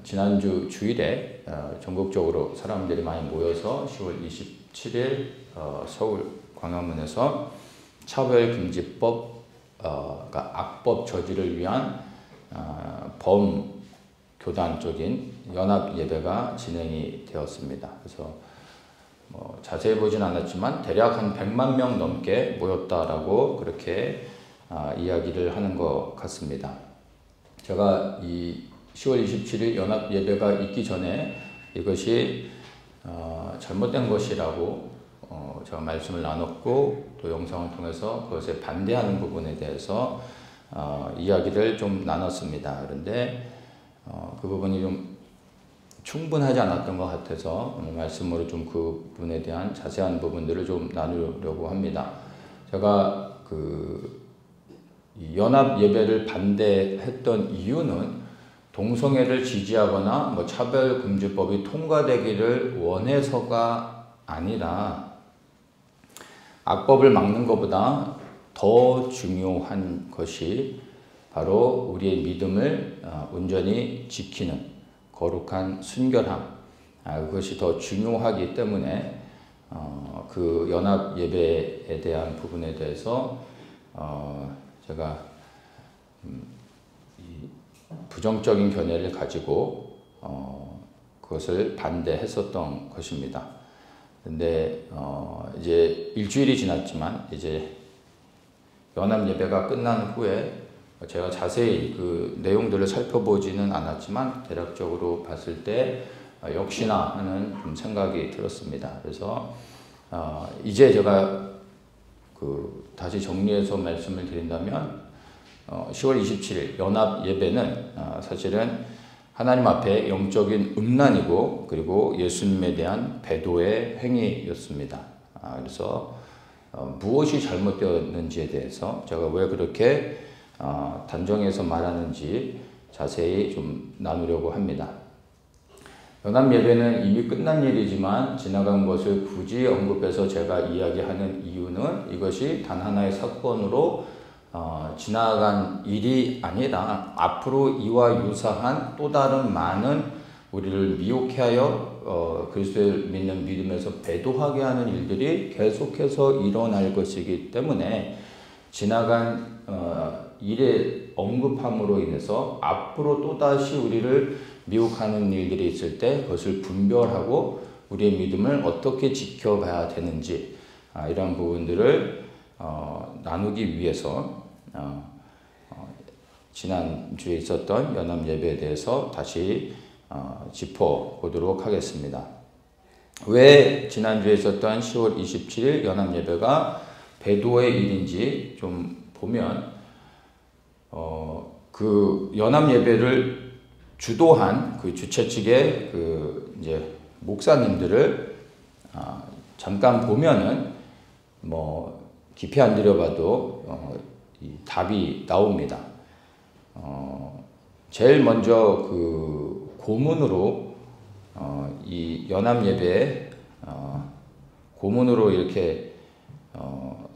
지난주 주일에 전국적으로 사람들이 많이 모여서 10월 27일 서울 광화문에서 차별금지법, 그러니까 악법 저지를 위한 범교단적인 연합예배가 진행이 되었습니다. 그래서 자세히 보진 않았지만 대략 한 100만 명 넘게 모였다라고 그렇게 이야기를 하는 것 같습니다. 제가 이 10월 27일 연합예배가 있기 전에 이것이 잘못된 것이라고 제가 말씀을 나눴고 또 영상을 통해서 그것에 반대하는 부분에 대해서 이야기를 좀 나눴습니다. 그런데 그 부분이 좀 충분하지 않았던 것 같아서 오늘 말씀으로 좀 그 부분에 대한 자세한 부분들을 좀 나누려고 합니다. 제가 이 연합 예배를 반대했던 이유는 동성애를 지지하거나 차별금지법이 통과되기를 원해서가 아니라 악법을 막는 것보다 더 중요한 것이 바로 우리의 믿음을 온전히 지키는 거룩한 순결함, 그것이 더 중요하기 때문에 그 연합 예배에 대한 부분에 대해서 제가 부정적인 견해를 가지고 그것을 반대했었던 것입니다. 근데 이제 일주일이 지났지만 이제 연합 예배가 끝난 후에 제가 자세히 그 내용들을 살펴보지는 않았지만 대략적으로 봤을 때 역시나 하는 좀 생각이 들었습니다. 그래서 이제 제가 다시 정리해서 말씀을 드린다면 10월 27일 연합 예배는 사실은 하나님 앞에 영적인 음란이고 그리고 예수님에 대한 배도의 행위였습니다. 그래서 무엇이 잘못되었는지에 대해서 제가 왜 그렇게 단정해서 말하는지 자세히 좀 나누려고 합니다. 연합 예배는 이미 끝난 일이지만 지나간 것을 굳이 언급해서 제가 이야기하는 이유는 이것이 단 하나의 사건으로 지나간 일이 아니라 앞으로 이와 유사한 또 다른 많은 우리를 미혹해 하여 그리스도를 믿는 믿음에서 배도하게 하는 일들이 계속해서 일어날 것이기 때문에 지나간 일의 언급함으로 인해서 앞으로 또다시 우리를 미혹하는 일들이 있을 때 그것을 분별하고 우리의 믿음을 어떻게 지켜봐야 되는지 이런 부분들을 나누기 위해서 지난주에 있었던 연합 예배에 대해서 다시 짚어보도록 하겠습니다. 왜 지난주에 있었던 10월 27일 연합 예배가 배도의 일인지 좀 보면 그 연합 예배를 주도한 그 주최 측의 이제 목사님들을 잠깐 보면은 깊이 안 들여봐도 이 답이 나옵니다. 제일 먼저 그 고문으로 이 연합 예배에 고문으로 이렇게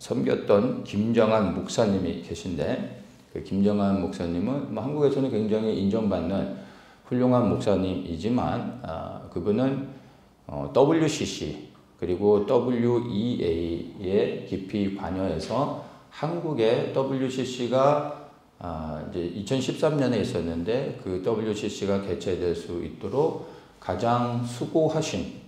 섬겼던 김정한 목사님이 계신데 그 김정한 목사님은 한국에서는 굉장히 인정받는 훌륭한 목사님이지만 그분은 WCC 그리고 WEA에 깊이 관여해서 한국의 WCC가 이제 2013년에 있었는데 그 WCC가 개최될 수 있도록 가장 수고하신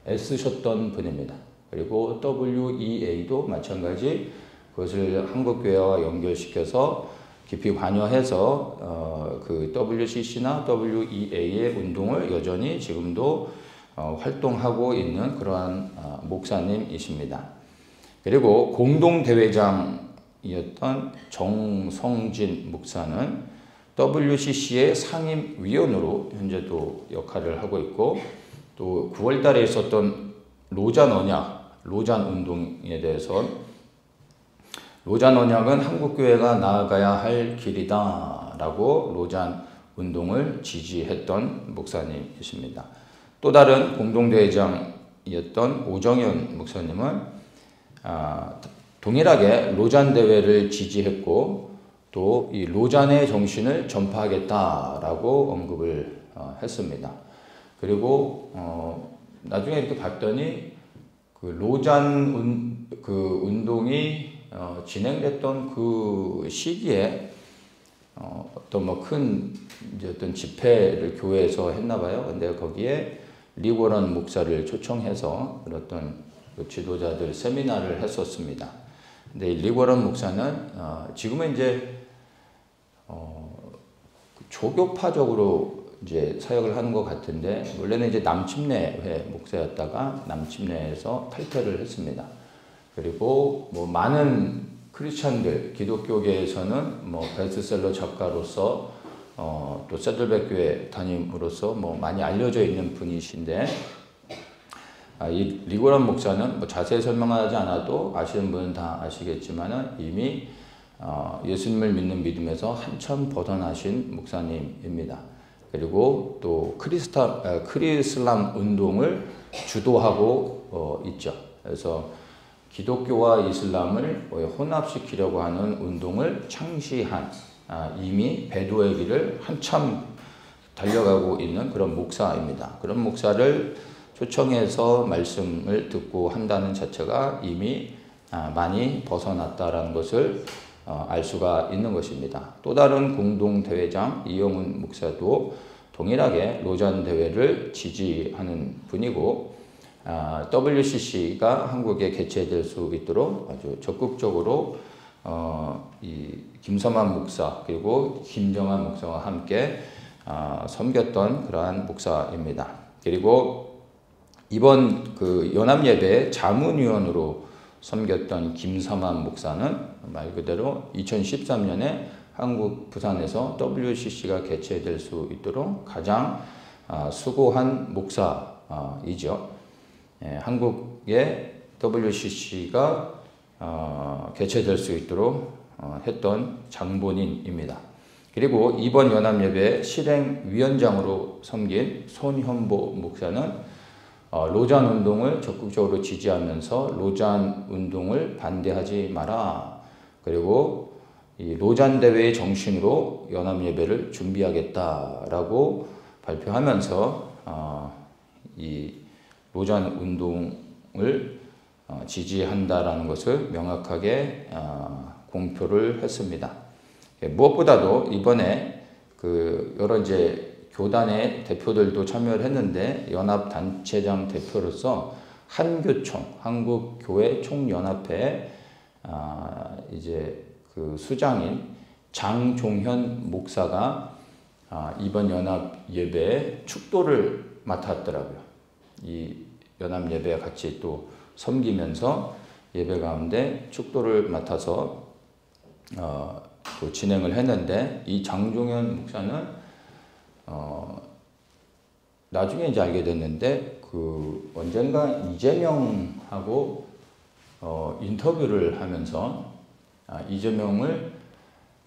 애쓰셨던 분입니다. 그리고 WEA도 마찬가지 그것을 한국교회와 연결시켜서 깊이 관여해서 그 WCC나 WEA의 운동을 여전히 지금도 활동하고 있는 그러한 목사님이십니다. 그리고 공동대회장이었던 정성진 목사는 WCC의 상임위원으로 현재도 역할을 하고 있고 또 9월 달에 있었던 로잔 언약, 로잔 운동에 대해서 로잔 언약은 한국교회가 나아가야 할 길이다 라고 로잔 운동을 지지했던 목사님이십니다. 또 다른 공동대회장이었던 오정현 목사님은 동일하게 로잔 대회를 지지했고 또 이 로잔의 정신을 전파하겠다라고 언급을 했습니다. 그리고 나중에 이렇게 봤더니 그 로잔 운동이 진행됐던 그 시기에 어떤 뭐 큰 어떤 집회를 교회에서 했나 봐요. 근데 거기에 리고런 목사를 초청해서 어떤 그 지도자들 세미나를 했었습니다. 근데 리고런 목사는 지금은 이제 조교파적으로 이제 사역을 하는 것 같은데, 원래는 이제 남침내회 목사였다가 남침내에서 탈퇴를 했습니다. 그리고 뭐 많은 크리스천들, 기독교계에서는 뭐 베스트셀러 작가로서 또 세들백 교회 담임으로서 뭐 많이 알려져 있는 분이신데, 이 리고란 목사는 뭐 자세히 설명하지 않아도 아시는 분은 다 아시겠지만은 이미 예수님을 믿는 믿음에서 한참 벗어나신 목사님입니다. 그리고 또 크리슬람 운동을 주도하고 있죠. 그래서 기독교와 이슬람을 혼합시키려고 하는 운동을 창시한 이미 배도의 길을 한참 달려가고 있는 그런 목사입니다. 그런 목사를 초청해서 말씀을 듣고 한다는 자체가 이미 많이 벗어났다라는 것을 알 수가 있는 것입니다. 또 다른 공동대회장 이영훈 목사도 동일하게 로잔 대회를 지지하는 분이고, WCC가 한국에 개최될 수 있도록 아주 적극적으로 이 김서만 목사 그리고 김정한 목사와 함께 섬겼던 그러한 목사입니다. 그리고 이번 그 연합예배 자문위원으로 섬겼던 김서만 목사는 말 그대로 2013년에 한국 부산에서 WCC가 개최될 수 있도록 가장 수고한 목사이죠. 한국의 WCC가 개최될 수 있도록 했던 장본인입니다. 그리고 이번 연합예배 실행위원장으로 섬긴 손현보 목사는 로잔 운동을 적극적으로 지지하면서 로잔 운동을 반대하지 마라. 그리고 이 로잔 대회의 정신으로 연합예배를 준비하겠다라고 발표하면서 이 로잔 운동을 지지한다라는 것을 명확하게 공표를 했습니다. 무엇보다도 이번에 그 여러 이제 교단의 대표들도 참여를 했는데, 연합단체장 대표로서 한교총, 한국교회 총연합회 이제 그 수장인 장종현 목사가 이번 연합 예배에 축도를 맡았더라고요. 이 연합 예배에 같이 또 섬기면서 예배 가운데 축도를 맡아서 또 진행을 했는데, 이 장종현 목사는 나중에 이제 알게 됐는데, 그 언젠가 이재명하고 인터뷰를 하면서 이재명을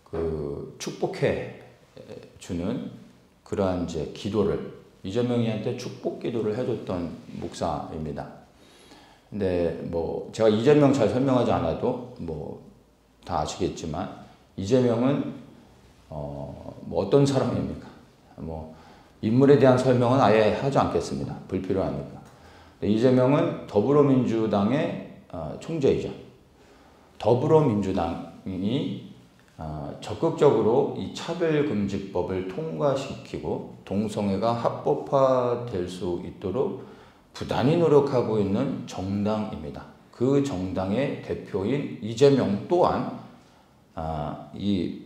그 축복해 주는 그러한 이제 기도를, 이재명이한테 축복 기도를 해줬던 목사입니다. 근데 뭐 제가 이재명 잘 설명하지 않아도 뭐 다 아시겠지만, 이재명은 뭐 어떤 사람입니까? 뭐 인물에 대한 설명은 아예 하지 않겠습니다. 불필요하니까. 이재명은 더불어민주당의 총재이죠. 더불어민주당이 적극적으로 이 차별금지법을 통과시키고 동성애가 합법화될 수 있도록 부단히 노력하고 있는 정당입니다. 그 정당의 대표인 이재명 또한 이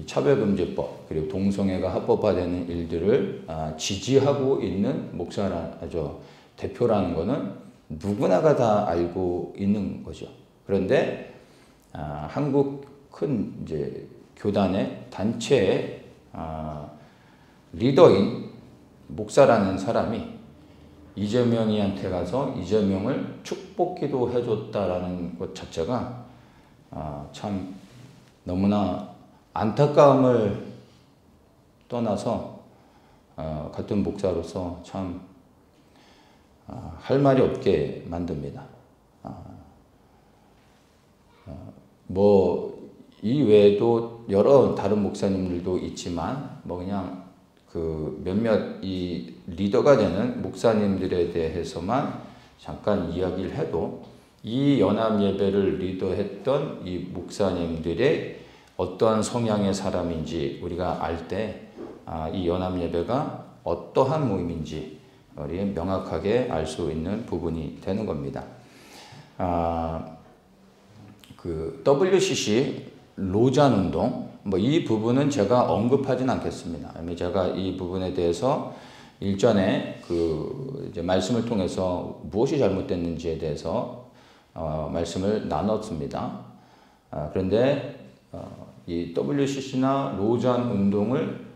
차별금지법 그리고 동성애가 합법화되는 일들을 지지하고 있는 대표라는 것은 누구나가 다 알고 있는 거죠. 그런데 한국 큰 이제 교단의 단체의 리더인 목사라는 사람이 이재명이한테 가서 이재명을 축복기도 해줬다라는 것 자체가 참 너무나 안타까움을 떠나서 같은 목사로서 참 할 말이 없게 만듭니다. 뭐 이 외에도 여러 다른 목사님들도 있지만 뭐 그냥 그 몇몇 이 리더가 되는 목사님들에 대해서만 잠깐 이야기를 해도 이 연합 예배를 리더했던 이 목사님들의 어떠한 성향의 사람인지 우리가 알 때 이 연합 예배가 어떠한 모임인지 우리 명확하게 알 수 있는 부분이 되는 겁니다. 그 WCC 로잔 운동 이 부분은 제가 언급하진 않겠습니다. 제가 이 부분에 대해서 일전에 그 이제 말씀을 통해서 무엇이 잘못됐는지에 대해서 말씀을 나눴습니다. 그런데 이 WCC나 로잔 운동을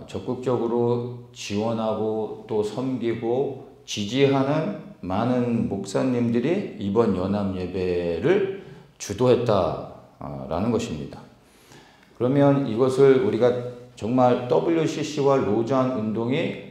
적극적으로 지원하고 또 섬기고 지지하는 많은 목사님들이 이번 연합 예배를 주도했다라는 것입니다. 그러면 이것을 우리가 정말 WCC와 로잔 운동이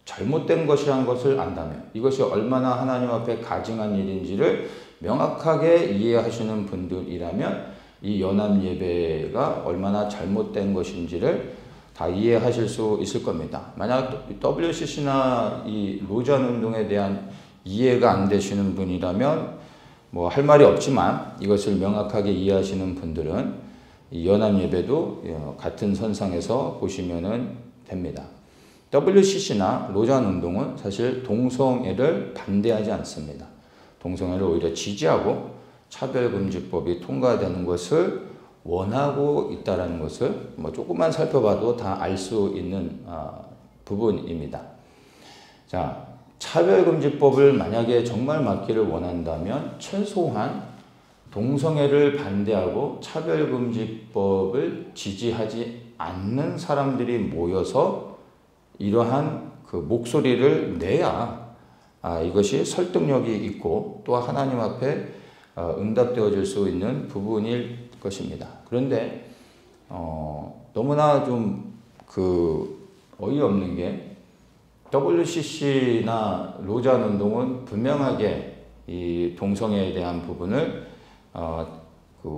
잘못된 것이라는 것을 안다면 이것이 얼마나 하나님 앞에 가증한 일인지를 명확하게 이해하시는 분들이라면 이 연합 예배가 얼마나 잘못된 것인지를 다 이해하실 수 있을 겁니다. 만약 WCC나 이 로잔 운동에 대한 이해가 안 되시는 분이라면 뭐 할 말이 없지만 이것을 명확하게 이해하시는 분들은 이 연합 예배도 같은 선상에서 보시면 됩니다. WCC나 로잔 운동은 사실 동성애를 반대하지 않습니다. 동성애를 오히려 지지하고 차별금지법이 통과되는 것을 원하고 있다는 것을 조금만 살펴봐도 다 알 수 있는 부분입니다. 자, 차별금지법을 만약에 정말 막기를 원한다면 최소한 동성애를 반대하고 차별금지법을 지지하지 않는 사람들이 모여서 이러한 그 목소리를 내야 이것이 설득력이 있고 또 하나님 앞에 응답되어질 수 있는 부분일 것입니다. 그런데 너무나 좀 어이없는 게 WCC나 로잔 운동은 분명하게 이 동성애에 대한 부분을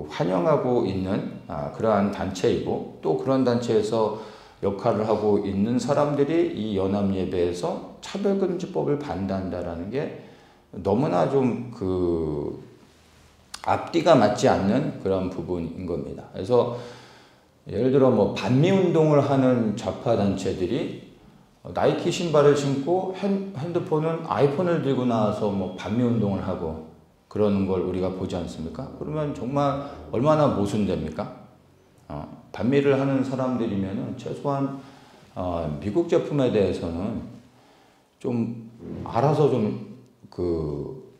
환영하고 있는 그러한 단체이고 또 그런 단체에서 역할을 하고 있는 사람들이 이 연합 예배에서 차별금지법을 반대한다라는 게 너무나 좀 앞뒤가 맞지 않는 그런 부분인 겁니다. 그래서 예를 들어 반미 운동을 하는 좌파 단체들이 나이키 신발을 신고 핸드폰은 아이폰을 들고 나와서 반미 운동을 하고 그러는 걸 우리가 보지 않습니까? 그러면 정말 얼마나 모순됩니까? 반미를 하는 사람들이면 최소한 미국 제품에 대해서는 좀 알아서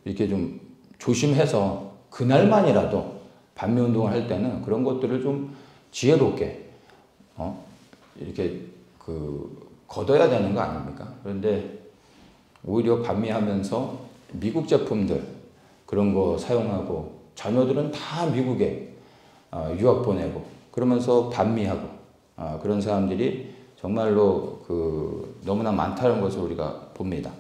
이렇게 좀 조심해서 그날만이라도 반미 운동을 할 때는 그런 것들을 좀 지혜롭게 이렇게 걷어야 되는 거 아닙니까? 그런데 오히려 반미하면서 미국 제품들 그런 거 사용하고 자녀들은 다 미국에 유학 보내고 그러면서 반미하고 그런 사람들이 정말로 너무나 많다는 것을 우리가 봅니다.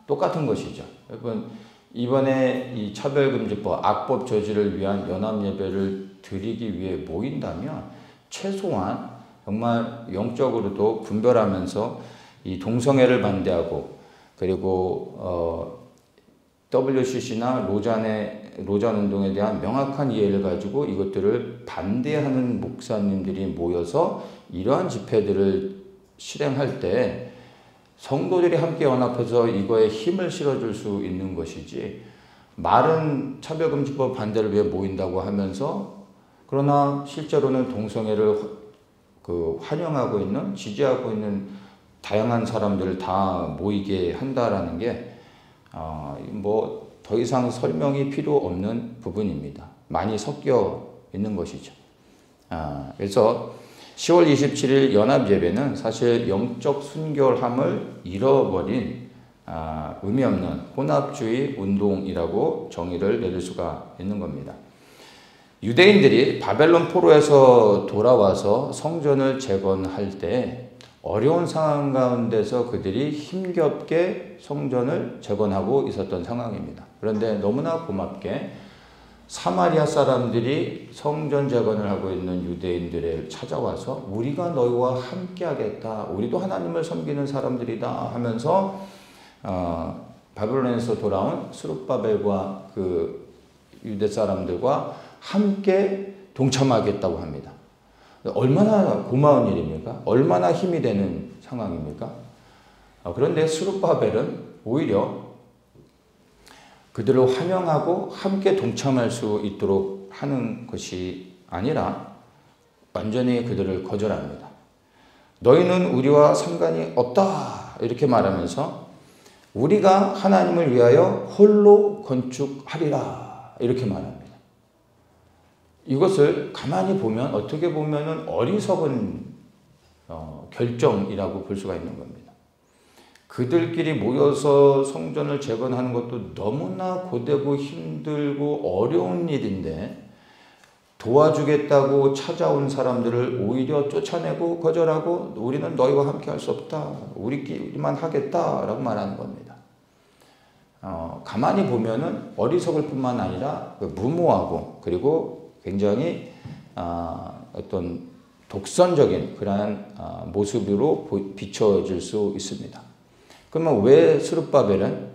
똑같은 것이죠. 여러분 이번에 이 차별금지법 악법 저지를 위한 연합 예배를 드리기 위해 모인다면 최소한 정말 영적으로도 분별하면서 이 동성애를 반대하고 그리고 WCC나 로잔 운동에 대한 명확한 이해를 가지고 이것들을 반대하는 목사님들이 모여서 이러한 집회들을 실행할 때 성도들이 함께 연합해서 이거에 힘을 실어줄 수 있는 것이지 말은 차별금지법 반대를 위해 모인다고 하면서 그러나 실제로는 동성애를 환영하고 있는 지지하고 있는 다양한 사람들을 다 모이게 한다라는 게 더 이상 설명이 필요 없는 부분입니다. 많이 섞여 있는 것이죠. 그래서 10월 27일 연합예배는 사실 영적 순결함을 잃어버린 의미 없는 혼합주의 운동이라고 정의를 내릴 수가 있는 겁니다. 유대인들이 바벨론 포로에서 돌아와서 성전을 재건할 때 어려운 상황 가운데서 그들이 힘겹게 성전을 재건하고 있었던 상황입니다. 그런데 너무나 고맙게 사마리아 사람들이 성전 재건을 하고 있는 유대인들을 찾아와서 우리가 너희와 함께 하겠다. 우리도 하나님을 섬기는 사람들이다 하면서 바벨론에서 돌아온 스룹바벨과 그 유대 사람들과 함께 동참하겠다고 합니다. 얼마나 고마운 일입니까? 얼마나 힘이 되는 상황입니까? 그런데 스룹바벨은 오히려 그들을 환영하고 함께 동참할 수 있도록 하는 것이 아니라 완전히 그들을 거절합니다. 너희는 우리와 상관이 없다 이렇게 말하면서 우리가 하나님을 위하여 홀로 건축하리라 이렇게 말합니다. 이것을 가만히 보면 어떻게 보면 어리석은 결정이라고 볼 수가 있는 겁니다. 그들끼리 모여서 성전을 재건하는 것도 너무나 고되고 힘들고 어려운 일인데 도와주겠다고 찾아온 사람들을 오히려 쫓아내고 거절하고 우리는 너희와 함께 할 수 없다. 우리끼리만 하겠다라고 말하는 겁니다. 가만히 보면은 어리석을 뿐만 아니라 무모하고 그리고 굉장히 어떤 독선적인 그러한 모습으로 비춰질 수 있습니다. 그러면 왜 스룹바벨은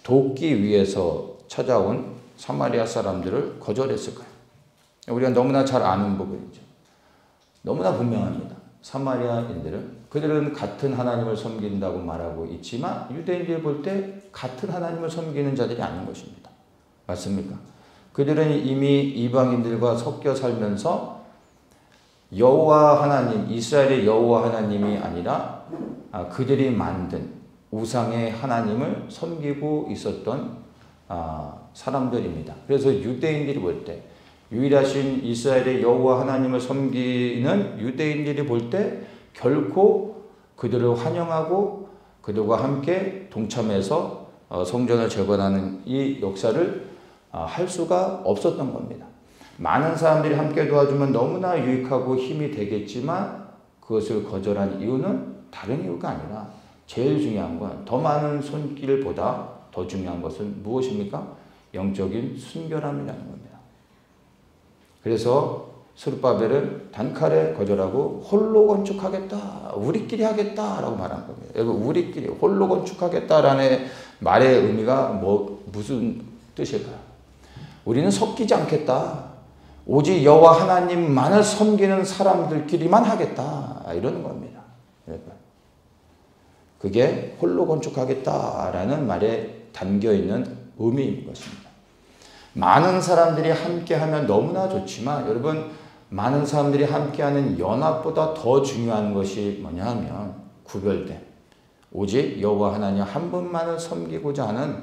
돕기 위해서 찾아온 사마리아 사람들을 거절했을까요? 우리가 너무나 잘 아는 부분이죠. 너무나 분명합니다. 사마리아인들은 그들은 같은 하나님을 섬긴다고 말하고 있지만 유대인들이 볼 때 같은 하나님을 섬기는 자들이 아닌 것입니다. 맞습니까? 그들은 이미 이방인들과 섞여 살면서 여호와 하나님, 이스라엘의 여호와 하나님이 아니라 그들이 만든 우상의 하나님을 섬기고 있었던 사람들입니다. 그래서 유대인들이 볼 때 유일하신 이스라엘의 여호와 하나님을 섬기는 유대인들이 볼 때 결코 그들을 환영하고 그들과 함께 동참해서 성전을 재건하는 이 역사를 할 수가 없었던 겁니다. 많은 사람들이 함께 도와주면 너무나 유익하고 힘이 되겠지만 그것을 거절한 이유는 다른 이유가 아니라 제일 중요한 건 더 많은 손길보다 더 중요한 것은 무엇입니까? 영적인 순결함이라는 겁니다. 그래서 스룹바벨은 단칼에 거절하고 홀로 건축하겠다, 우리끼리 하겠다라고 말한 겁니다. 여러분 우리끼리 홀로 건축하겠다라는 말의 의미가 무슨 뜻일까요? 우리는 섞이지 않겠다. 오직 여호와 하나님만을 섬기는 사람들끼리만 하겠다 이러는 겁니다. 그게 홀로 건축하겠다라는 말에 담겨있는 의미인 것입니다. 많은 사람들이 함께하면 너무나 좋지만 여러분 많은 사람들이 함께하는 연합보다 더 중요한 것이 뭐냐 하면 구별됨. 오직 여호와 하나님 한 분만을 섬기고자 하는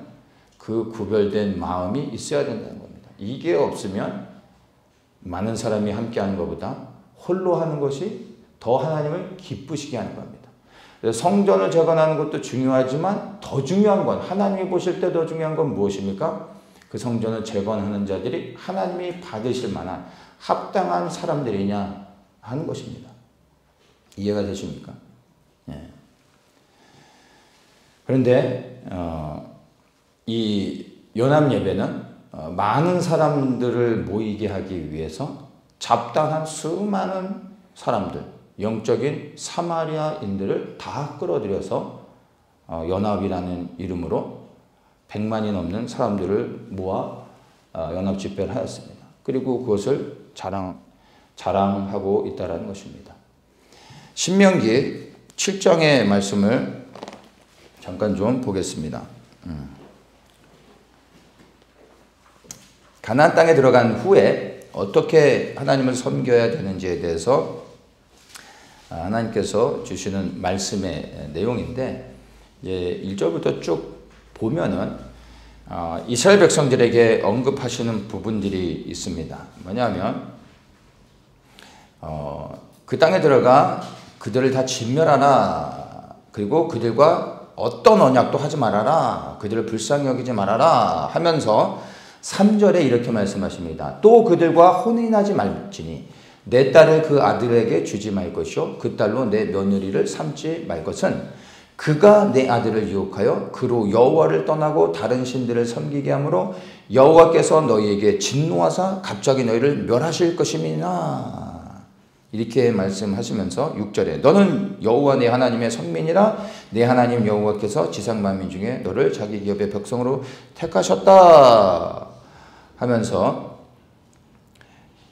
그 구별된 마음이 있어야 된다는 겁니다. 이게 없으면 많은 사람이 함께하는 것보다 홀로 하는 것이 더 하나님을 기쁘시게 하는 겁니다. 성전을 재건하는 것도 중요하지만 더 중요한 건 하나님이 보실 때 더 중요한 건 무엇입니까? 그 성전을 재건하는 자들이 하나님이 받으실 만한 합당한 사람들이냐 하는 것입니다. 이해가 되십니까? 예. 그런데 이 연합 예배는 많은 사람들을 모이게 하기 위해서 잡다한 수많은 사람들, 영적인 사마리아인들을 다 끌어들여서 연합이라는 이름으로 100만이 넘는 사람들을 모아 연합 집회를 하였습니다. 그리고 그것을 자랑하고 있다는 것입니다. 신명기 7장의 말씀을 잠깐 좀 보겠습니다. 가나안 땅에 들어간 후에 어떻게 하나님을 섬겨야 되는지에 대해서 하나님께서 주시는 말씀의 내용인데 이제 1절부터 쭉 보면은 이스라엘 백성들에게 언급하시는 부분들이 있습니다. 뭐냐면 그 땅에 들어가 그들을 다 진멸하라. 그리고 그들과 어떤 언약도 하지 말아라. 그들을 불쌍히 여기지 말아라 하면서 3절에 이렇게 말씀하십니다. 또 그들과 혼인하지 말지니 내 딸을 그 아들에게 주지 말 것이요 그 딸로 내 며느리를 삼지 말 것은 그가 내 아들을 유혹하여 그로 여호와를 떠나고 다른 신들을 섬기게 하므로 여호와께서 너희에게 진노하사 갑자기 너희를 멸하실 것임이나. 이렇게 말씀하시면서 6절에 너는 여호와 내 하나님의 선민이라 내 하나님 여호와께서 지상 만민 중에 너를 자기 기업의 백성으로 택하셨다 하면서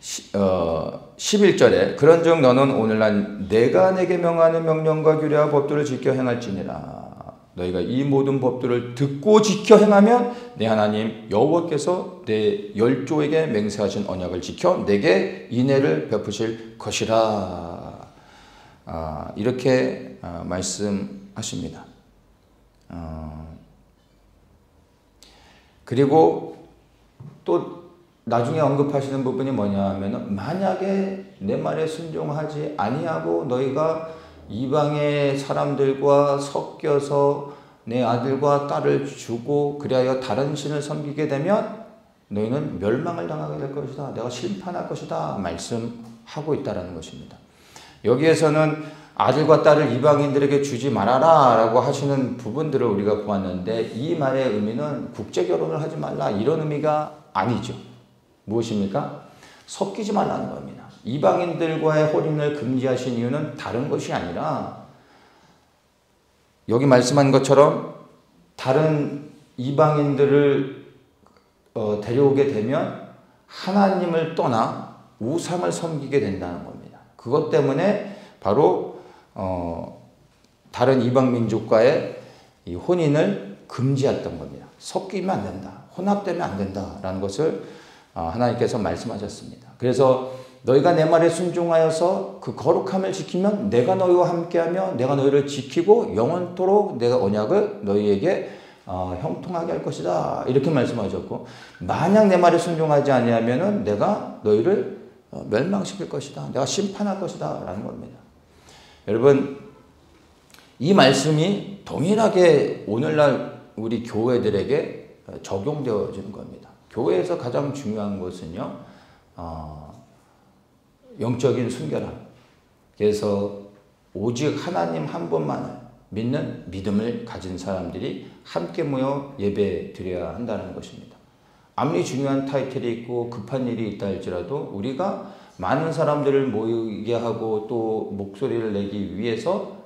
11절에 그런즉 너는 오늘날 내가 내게 명하는 명령과 규례와 법도를 지켜 행할지니라. 너희가 이 모든 법도를 듣고 지켜 행하면 내 하나님 여호와께서 내 열조에게 맹세하신 언약을 지켜 내게 인애를 베푸실 것이라. 이렇게 말씀하십니다. 그리고 또 나중에 언급하시는 부분이 뭐냐 하면 만약에 내 말에 순종하지 아니하고 너희가 이방의 사람들과 섞여서 내 아들과 딸을 주고 그리하여 다른 신을 섬기게 되면 너희는 멸망을 당하게 될 것이다. 내가 심판할 것이다. 말씀하고 있다는 것입니다. 여기에서는 아들과 딸을 이방인들에게 주지 말아라 라고 하시는 부분들을 우리가 보았는데 이 말의 의미는 국제결혼을 하지 말라 이런 의미가 아니죠. 무엇입니까? 섞이지 말라는 겁니다. 이방인들과의 혼인을 금지하신 이유는 다른 것이 아니라 여기 말씀한 것처럼 다른 이방인들을 데려오게 되면 하나님을 떠나 우상을 섬기게 된다는 겁니다. 그것 때문에 바로 다른 이방 민족과의 이 혼인을 금지했던 겁니다. 섞이면 안 된다. 혼합되면 안 된다라는 것을 하나님께서 말씀하셨습니다. 그래서 너희가 내 말에 순종하여서 그 거룩함을 지키면 내가 너희와 함께하며 내가 너희를 지키고 영원토록 내가 언약을 너희에게 형통하게 할 것이다. 이렇게 말씀하셨고 만약 내 말에 순종하지 아니하면은 내가 너희를 멸망시킬 것이다. 내가 심판할 것이다. 라는 겁니다. 여러분 이 말씀이 동일하게 오늘날 우리 교회들에게 적용되어지는 겁니다. 교회에서 가장 중요한 것은요. 영적인 순결함. 그래서 오직 하나님 한 분만을 믿는 믿음을 가진 사람들이 함께 모여 예배 드려야 한다는 것입니다. 아무리 중요한 타이틀이 있고 급한 일이 있다 할지라도 우리가 많은 사람들을 모이게 하고 또 목소리를 내기 위해서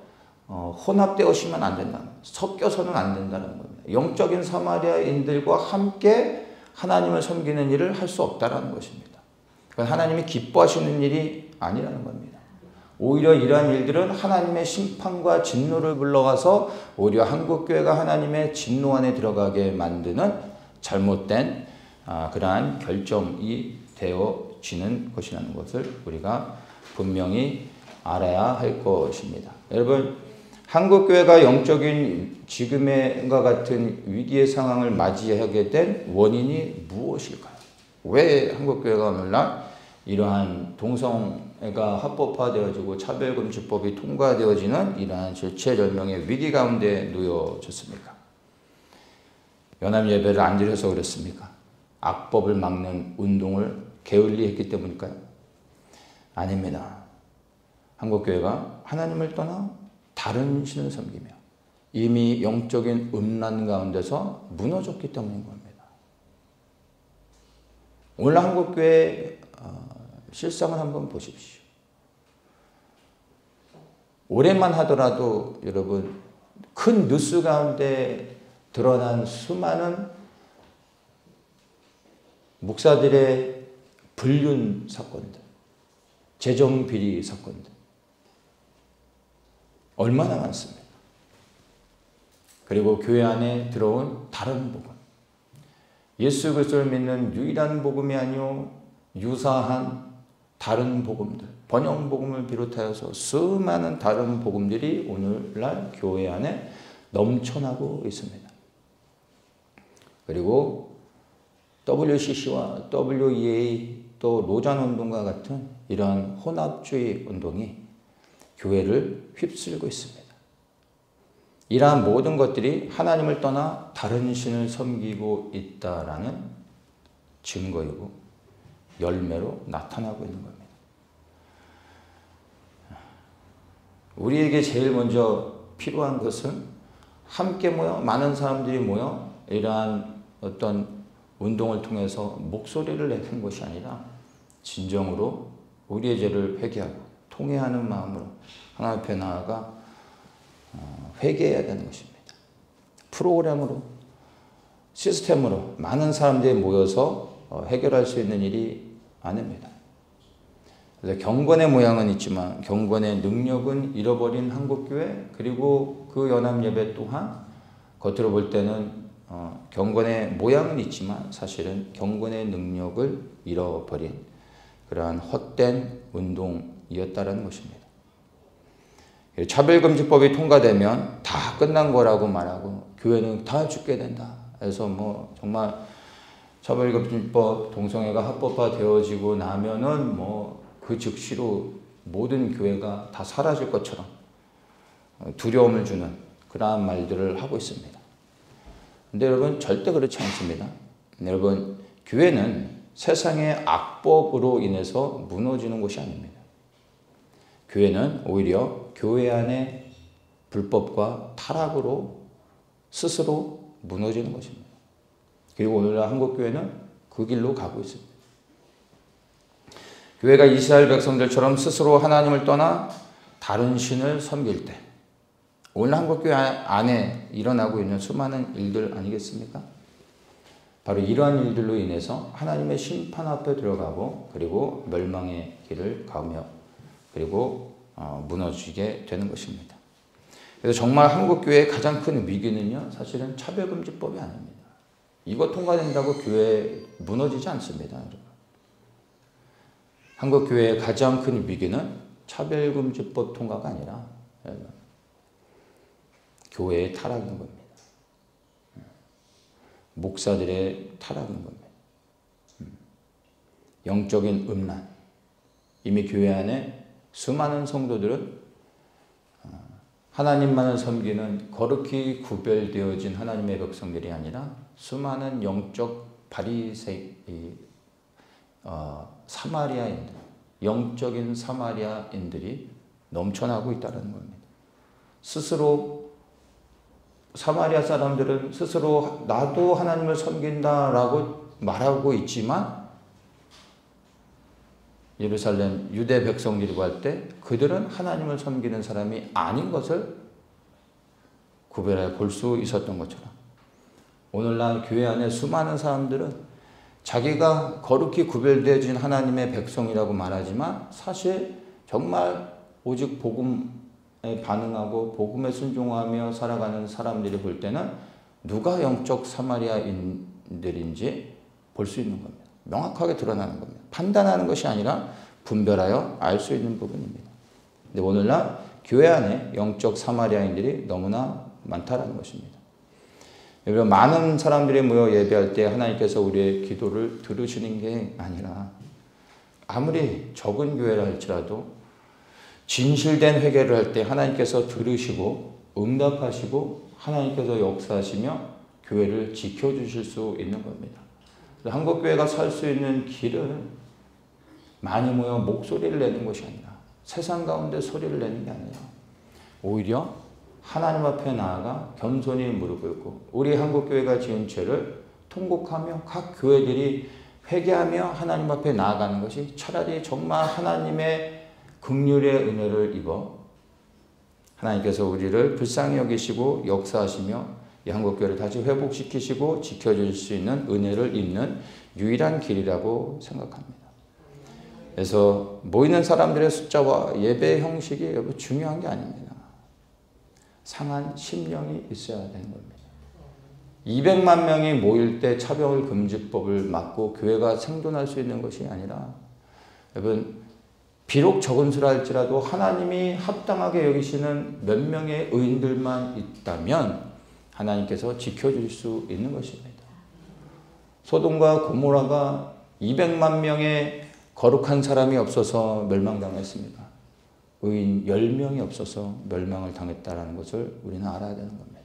혼합되어서는 안 된다. 섞여서는 안 된다는 겁니다. 영적인 사마리아인들과 함께 하나님을 섬기는 일을 할 수 없다는 것입니다. 하나님이 기뻐하시는 일이 아니라는 겁니다. 오히려 이러한 일들은 하나님의 심판과 진노를 불러가서 오히려 한국교회가 하나님의 진노 안에 들어가게 만드는 잘못된 그러한 결정이 되어지는 것이라는 것을 우리가 분명히 알아야 할 것입니다. 여러분 한국교회가 영적인 지금과 같은 위기의 상황을 맞이하게 된 원인이 무엇일까요? 왜 한국교회가 오늘날 이러한 동성애가 합법화되어지고 차별금지법이 통과되어지는 이러한 절체절명의 위기 가운데 놓여졌습니까? 연합예배를 안 드려서 그렇습니까? 악법을 막는 운동을 게을리했기 때문일까요? 아닙니다. 한국교회가 하나님을 떠나 다른 신을 섬기며 이미 영적인 음란 가운데서 무너졌기 때문인 겁니다. 오늘 한국교회 실상을 한번 보십시오. 올해만 하더라도 여러분 큰 뉴스 가운데 드러난 수많은 목사들의 불륜 사건들, 재정비리 사건들 얼마나 많습니까? 그리고 교회 안에 들어온 다른 복음, 예수 그리스도를 믿는 유일한 복음이 아니요 유사한 다른 복음들, 번영 복음을 비롯하여서 수많은 다른 복음들이 오늘날 교회 안에 넘쳐나고 있습니다. 그리고 WCC와 WEA 또 로잔 운동과 같은 이러한 혼합주의 운동이 교회를 휩쓸고 있습니다. 이러한 모든 것들이 하나님을 떠나 다른 신을 섬기고 있다라는 증거이고 열매로 나타나고 있는 겁니다. 우리에게 제일 먼저 필요한 것은 함께 모여 많은 사람들이 모여 이러한 어떤 운동을 통해서 목소리를 내는 것이 아니라 진정으로 우리의 죄를 회개하고 통회하는 마음으로 하나님 앞에 나아가 회개해야 되는 것입니다. 프로그램으로, 시스템으로 많은 사람들이 모여서 해결할 수 있는 일이 아닙니다. 그래서 경건의 모양은 있지만 경건의 능력은 잃어버린 한국교회, 그리고 그 연합예배 또한 겉으로 볼 때는 경건의 모양은 있지만 사실은 경건의 능력을 잃어버린 그러한 헛된 운동이었다는 것입니다. 차별금지법이 통과되면 다 끝난 거라고 말하고 교회는 다 죽게 된다. 그래서 정말 차별금지법 동성애가 합법화되어지고 나면은 그 즉시로 모든 교회가 다 사라질 것처럼 두려움을 주는 그러한 말들을 하고 있습니다. 근데 여러분 절대 그렇지 않습니다. 여러분 교회는 세상의 악법으로 인해서 무너지는 곳이 아닙니다. 교회는 오히려 교회 안의 불법과 타락으로 스스로 무너지는 것입니다. 그리고 오늘날 한국교회는 그 길로 가고 있습니다. 교회가 이스라엘 백성들처럼 스스로 하나님을 떠나 다른 신을 섬길 때 오늘 한국교회 안에 일어나고 있는 수많은 일들 아니겠습니까? 바로 이러한 일들로 인해서 하나님의 심판 앞에 들어가고 그리고 멸망의 길을 가며 그리고 무너지게 되는 것입니다. 그래서 정말 한국교회의 가장 큰 위기는요, 사실은 차별금지법이 아닙니다. 이거 통과된다고 교회 무너지지 않습니다. 여러분. 한국교회의 가장 큰 위기는 차별금지법 통과가 아니라 교회의 타락인 겁니다. 목사들의 타락인 겁니다. 영적인 음란. 이미 교회 안에 수많은 성도들은 하나님만을 섬기는 거룩히 구별되어진 하나님의 백성들이 아니라 수많은 영적 사마리아인들, 영적인 사마리아인들이 넘쳐나고 있다는 겁니다. 스스로 사마리아 사람들은 스스로 나도 하나님을 섬긴다라고 말하고 있지만 예루살렘 유대 백성들이 볼 때 그들은 하나님을 섬기는 사람이 아닌 것을 구별해 볼 수 있었던 것처럼 오늘날 교회 안에 수많은 사람들은 자기가 거룩히 구별되어진 하나님의 백성이라고 말하지만 사실 정말 오직 복음에 반응하고 복음에 순종하며 살아가는 사람들이 볼 때는 누가 영적 사마리아인들인지 볼 수 있는 겁니다. 명확하게 드러나는 겁니다. 판단하는 것이 아니라 분별하여 알 수 있는 부분입니다. 근데 오늘날 교회 안에 영적 사마리아인들이 너무나 많다는 것입니다. 여러분, 많은 사람들이 모여 예배할 때 하나님께서 우리의 기도를 들으시는 게 아니라 아무리 적은 교회라 할지라도 진실된 회개를 할 때 하나님께서 들으시고 응답하시고 하나님께서 역사하시며 교회를 지켜주실 수 있는 겁니다. 한국교회가 살 수 있는 길은 많이 모여 목소리를 내는 것이 아니라 세상 가운데 소리를 내는 게 아니라 오히려 하나님 앞에 나아가 겸손히 무릎 꿇고 우리 한국교회가 지은 죄를 통곡하며 각 교회들이 회개하며 하나님 앞에 나아가는 것이 차라리 정말 하나님의 긍휼의 은혜를 입어 하나님께서 우리를 불쌍히 여기시고 역사하시며 이 한국교회를 다시 회복시키시고 지켜줄 수 있는 은혜를 입는 유일한 길이라고 생각합니다. 그래서 모이는 사람들의 숫자와 예배 형식이 여러분 중요한 게 아닙니다. 상한 심령이 있어야 되는 겁니다. 200만 명이 모일 때 차별금지법을 막고 교회가 생존할 수 있는 것이 아니라 여러분 비록 적은 수라 할지라도 하나님이 합당하게 여기시는 몇 명의 의인들만 있다면 하나님께서 지켜줄 수 있는 것입니다. 소돔과 고모라가 200만 명의 거룩한 사람이 없어서 멸망당했습니다. 의인 10명이 없어서 멸망을 당했다는 것을 우리는 알아야 되는 겁니다.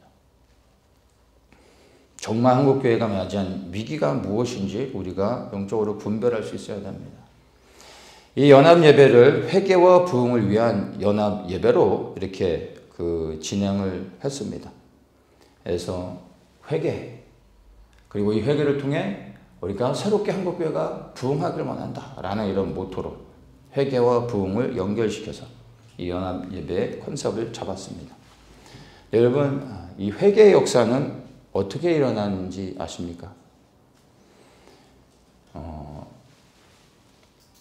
정말 한국교회가 맞이한 위기가 무엇인지 우리가 영적으로 분별할 수 있어야 됩니다. 이 연합예배를 회개와 부흥을 위한 연합예배로 이렇게 진행을 했습니다. 그래서 회개, 그리고 이 회개를 통해 우리가 새롭게 한국교회가 부흥하길 원한다라는 이런 모토로 회개와 부흥을 연결시켜서 이 연합예배의 컨셉을 잡았습니다. 여러분, 이 회개의 역사는 어떻게 일어나는지 아십니까?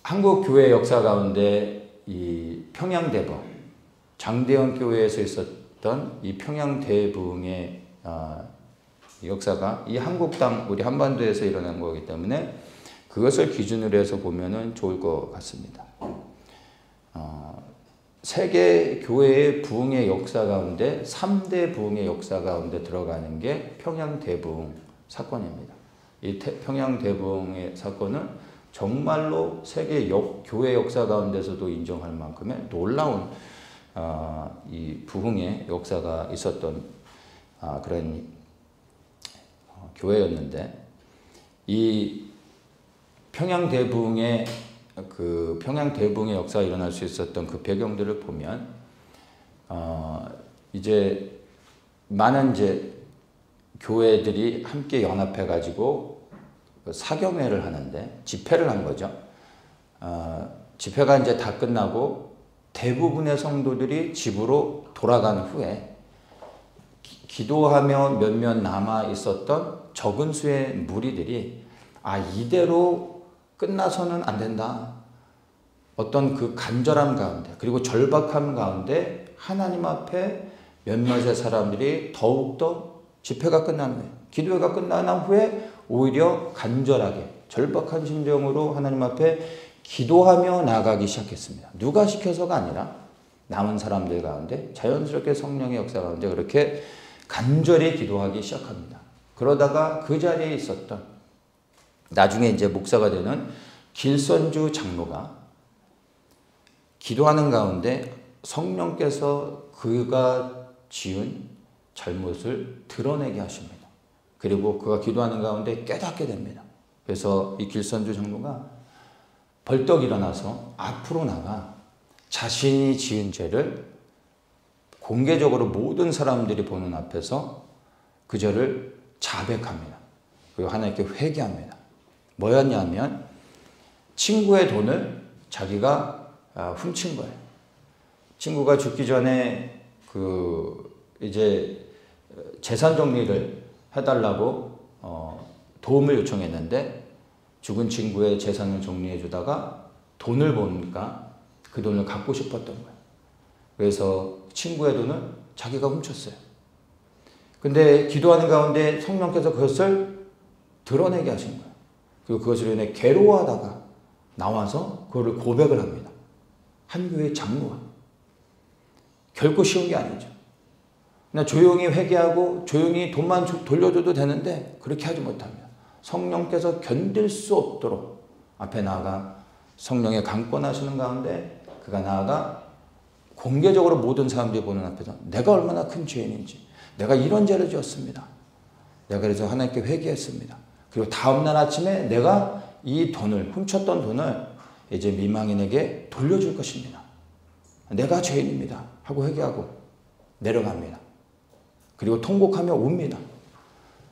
한국 교회 역사 가운데 이 평양대부 장대현 교회에서 있었던 이 평양대부흥의 역사가 이 한국 땅 우리 한반도에서 일어난 거기 때문에 그것을 기준으로 해서 보면은 좋을 것 같습니다. 세계 교회의 부흥의 역사 가운데 3대 부흥의 역사 가운데 들어가는 게 평양대부흥 사건입니다. 이 평양대부흥의 사건은 정말로 세계 교회 역사 가운데서도 인정할 만큼의 놀라운 이 부흥의 역사가 있었던 그런 교회였는데, 이 평양대부흥의 역사가 일어날 수 있었던 그 배경들을 보면 이제 많은 교회들이 함께 연합해 가지고 사경회를 하는데 집회를 한 거죠. 집회가 이제 다 끝나고 대부분의 성도들이 집으로 돌아간 후에 기도하며 몇몇 남아 있었던 적은 수의 무리들이 이대로 끝나서는 안 된다. 어떤 그 간절함 가운데 그리고 절박함 가운데 하나님 앞에 몇몇의 사람들이 더욱더 집회가 끝난 후에 기도회가 끝난 후에 오히려 간절하게 절박한 심정으로 하나님 앞에 기도하며 나아가기 시작했습니다. 누가 시켜서가 아니라 남은 사람들 가운데 자연스럽게 성령의 역사 가운데 그렇게 간절히 기도하기 시작합니다. 그러다가 그 자리에 있었던 나중에 이제 목사가 되는 길선주 장로가 기도하는 가운데 성령께서 그가 지은 잘못을 드러내게 하십니다. 그리고 그가 기도하는 가운데 깨닫게 됩니다. 그래서 이 길선주 장로가 벌떡 일어나서 앞으로 나가 자신이 지은 죄를 공개적으로 모든 사람들이 보는 앞에서 그 죄를 자백합니다. 그리고 하나님께 회개합니다. 뭐였냐면 친구의 돈을 자기가 훔친 거예요. 친구가 죽기 전에 이제 재산 정리를 해달라고 도움을 요청했는데 죽은 친구의 재산을 정리해 주다가 돈을 보니까 그 돈을 갖고 싶었던 거예요. 그래서 친구의 돈을 자기가 훔쳤어요. 근데 기도하는 가운데 성령께서 그것을 드러내게 하신 거예요. 그리고 그것으로 인해 괴로워하다가 나와서 그거를 고백을 합니다. 한 교회 장로가. 결코 쉬운 게 아니죠. 그냥 조용히 회개하고 조용히 돈만 돌려줘도 되는데 그렇게 하지 못합니다. 성령께서 견딜 수 없도록 앞에 나아가 성령의 강권하시는 가운데 그가 나아가 공개적으로 모든 사람들이 보는 앞에서 내가 얼마나 큰 죄인인지 내가 이런 죄를 지었습니다. 내가 그래서 하나님께 회개했습니다. 그리고 다음날 아침에 내가 이 돈을 훔쳤던 돈을 이제 미망인에게 돌려줄 것입니다. 내가 죄인입니다 하고 회개하고 내려갑니다. 그리고 통곡하며 웁니다.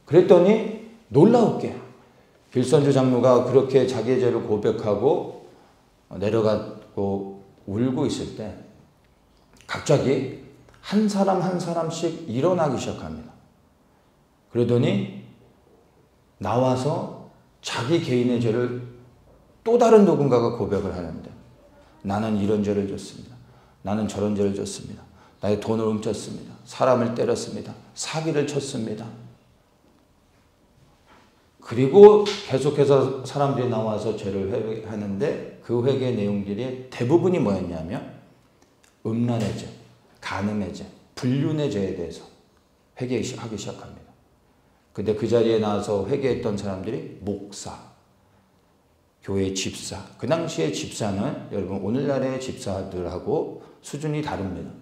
그랬더니 놀라웠게 길선주 장로가 그렇게 자기의 죄를 고백하고 내려가고 울고 있을 때 갑자기 한 사람 한 사람씩 일어나기 시작합니다. 그러더니 나와서 자기 개인의 죄를 또 다른 누군가가 고백을 하는데 나는 이런 죄를 졌습니다. 나는 저런 죄를 졌습니다. 나의 돈을 훔쳤습니다. 사람을 때렸습니다. 사기를 쳤습니다. 그리고 계속해서 사람들이 나와서 죄를 회개하는데 그 회개의 내용들이 대부분이 뭐였냐면 음란의 죄, 간음의 죄, 불륜의 죄에 대해서 회개하기 시작합니다. 근데 그 자리에 나와서 회개했던 사람들이 목사, 교회 집사. 그 당시에 집사는 여러분 오늘날의 집사들하고 수준이 다릅니다.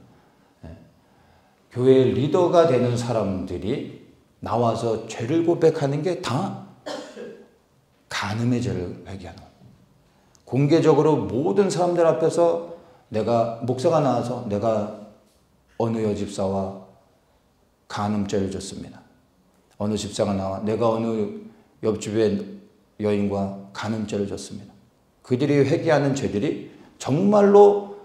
교회 리더가 되는 사람들이 나와서 죄를 고백하는 게 다 간음의 죄를 회개하는 거예요. 공개적으로 모든 사람들 앞에서 내가 목사가 나와서 내가 어느 여집사와 간음죄를 졌습니다. 어느 집사가 나와 내가 어느 옆집에 여인과 간음죄를 졌습니다. 그들이 회개하는 죄들이 정말로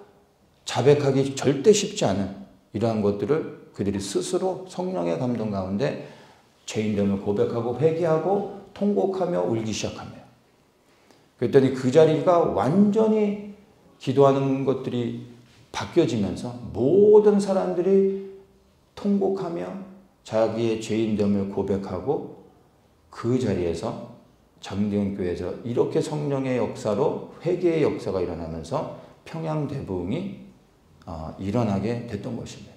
자백하기 절대 쉽지 않은 이러한 것들을 그들이 스스로 성령의 감동 가운데 죄인됨을 고백하고 회개하고 통곡하며 울기 시작합니다. 그랬더니 그 자리가 완전히 기도하는 것들이 바뀌어지면서 모든 사람들이 통곡하며 자기의 죄인됨을 고백하고 그 자리에서 장대원교회에서 이렇게 성령의 역사로 회개의 역사가 일어나면서 평양대부흥이 일어나게 됐던 것입니다.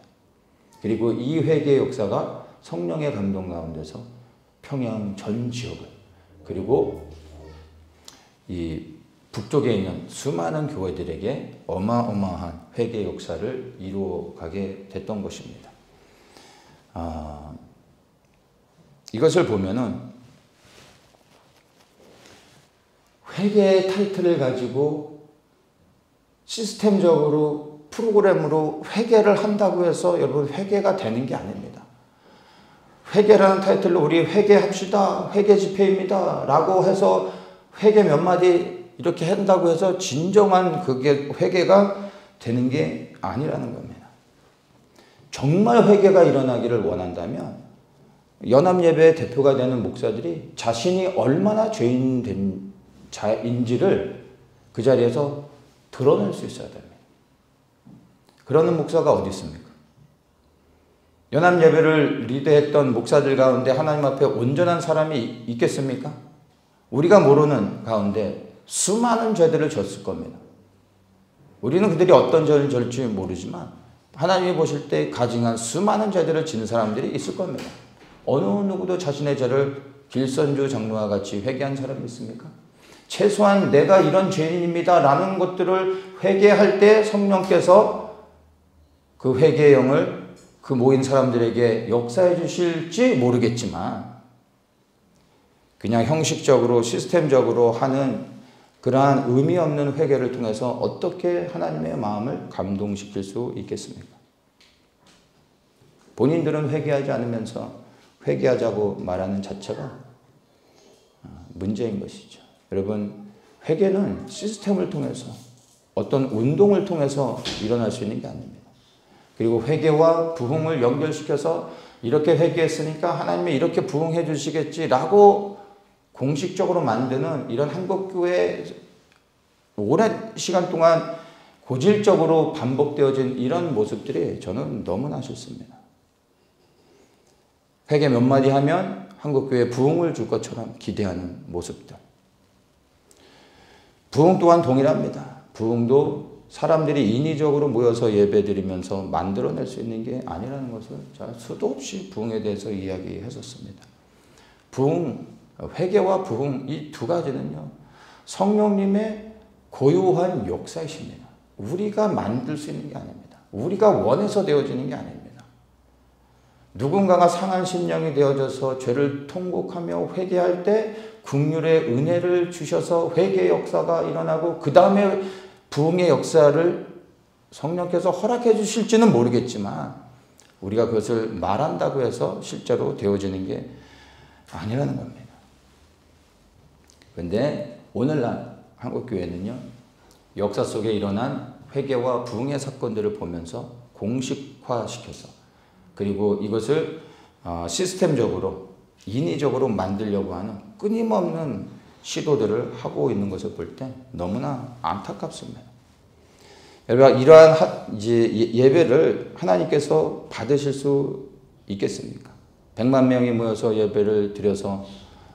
그리고 이 회개의 역사가 성령의 감동 가운데서 평양 전 지역을 그리고 이 북쪽에 있는 수많은 교회들에게 어마어마한 회개의 역사를 이루어가게 됐던 것입니다. 이것을 보면은 회개의 타이틀을 가지고 시스템적으로 프로그램으로 회개를 한다고 해서 여러분 회개가 되는 게 아닙니다. 회개라는 타이틀로 우리 회개합시다. 회개 집회입니다. 라고 해서 회개 몇 마디 이렇게 한다고 해서 진정한 그게 회개가 되는 게 아니라는 겁니다. 정말 회개가 일어나기를 원한다면 연합예배의 대표가 되는 목사들이 자신이 얼마나 죄인 자인지를 그 자리에서 드러낼 수 있어야 됩니다. 그러는 목사가 어디 있습니까? 연합예배를 리드했던 목사들 가운데 하나님 앞에 온전한 사람이 있겠습니까? 우리가 모르는 가운데 수많은 죄들을 졌을 겁니다. 우리는 그들이 어떤 죄를 졌을지 모르지만 하나님이 보실 때 가증한 수많은 죄들을 지는 사람들이 있을 겁니다. 어느 누구도 자신의 죄를 길선주 장로와 같이 회개한 사람이 있습니까? 최소한 내가 이런 죄인입니다 라는 것들을 회개할 때 성령께서 그 회개의 영을 그 모인 사람들에게 역사해 주실지 모르겠지만 그냥 형식적으로 시스템적으로 하는 그러한 의미 없는 회개를 통해서 어떻게 하나님의 마음을 감동시킬 수 있겠습니까? 본인들은 회개하지 않으면서 회개하자고 말하는 자체가 문제인 것이죠. 여러분, 회개는 시스템을 통해서 어떤 운동을 통해서 일어날 수 있는 게 아닙니다. 그리고 회개와 부흥을 연결시켜서 이렇게 회개했으니까 하나님이 이렇게 부흥해 주시겠지라고 공식적으로 만드는 이런 한국교회 오랜 시간 동안 고질적으로 반복되어진 이런 모습들이 저는 너무나 싫습니다. 회개 몇 마디 하면 한국교회에 부흥을 줄 것처럼 기대하는 모습들. 부흥 또한 동일합니다. 부흥도 사람들이 인위적으로 모여서 예배드리면서 만들어낼 수 있는 게 아니라는 것을 제가 수도 없이 부흥에 대해서 이야기했었습니다. 부흥, 회개와 부흥 이 두 가지는요. 성령님의 고유한 역사이십니다. 우리가 만들 수 있는 게 아닙니다. 우리가 원해서 되어지는 게 아닙니다. 누군가가 상한 심령이 되어져서 죄를 통곡하며 회개할 때 긍휼의 은혜를 주셔서 회개의 역사가 일어나고 그 다음에 부흥의 역사를 성령께서 허락해 주실지는 모르겠지만 우리가 그것을 말한다고 해서 실제로 되어지는 게 아니라는 겁니다. 그런데 오늘날 한국교회는요. 역사 속에 일어난 회개와 부흥의 사건들을 보면서 공식화시켜서 그리고 이것을 시스템적으로 인위적으로 만들려고 하는 끊임없는 시도들을 하고 있는 것을 볼 때 너무나 안타깝습니다. 여러분, 이러한 예배를 하나님께서 받으실 수 있겠습니까? 100만 명이 모여서 예배를 드려서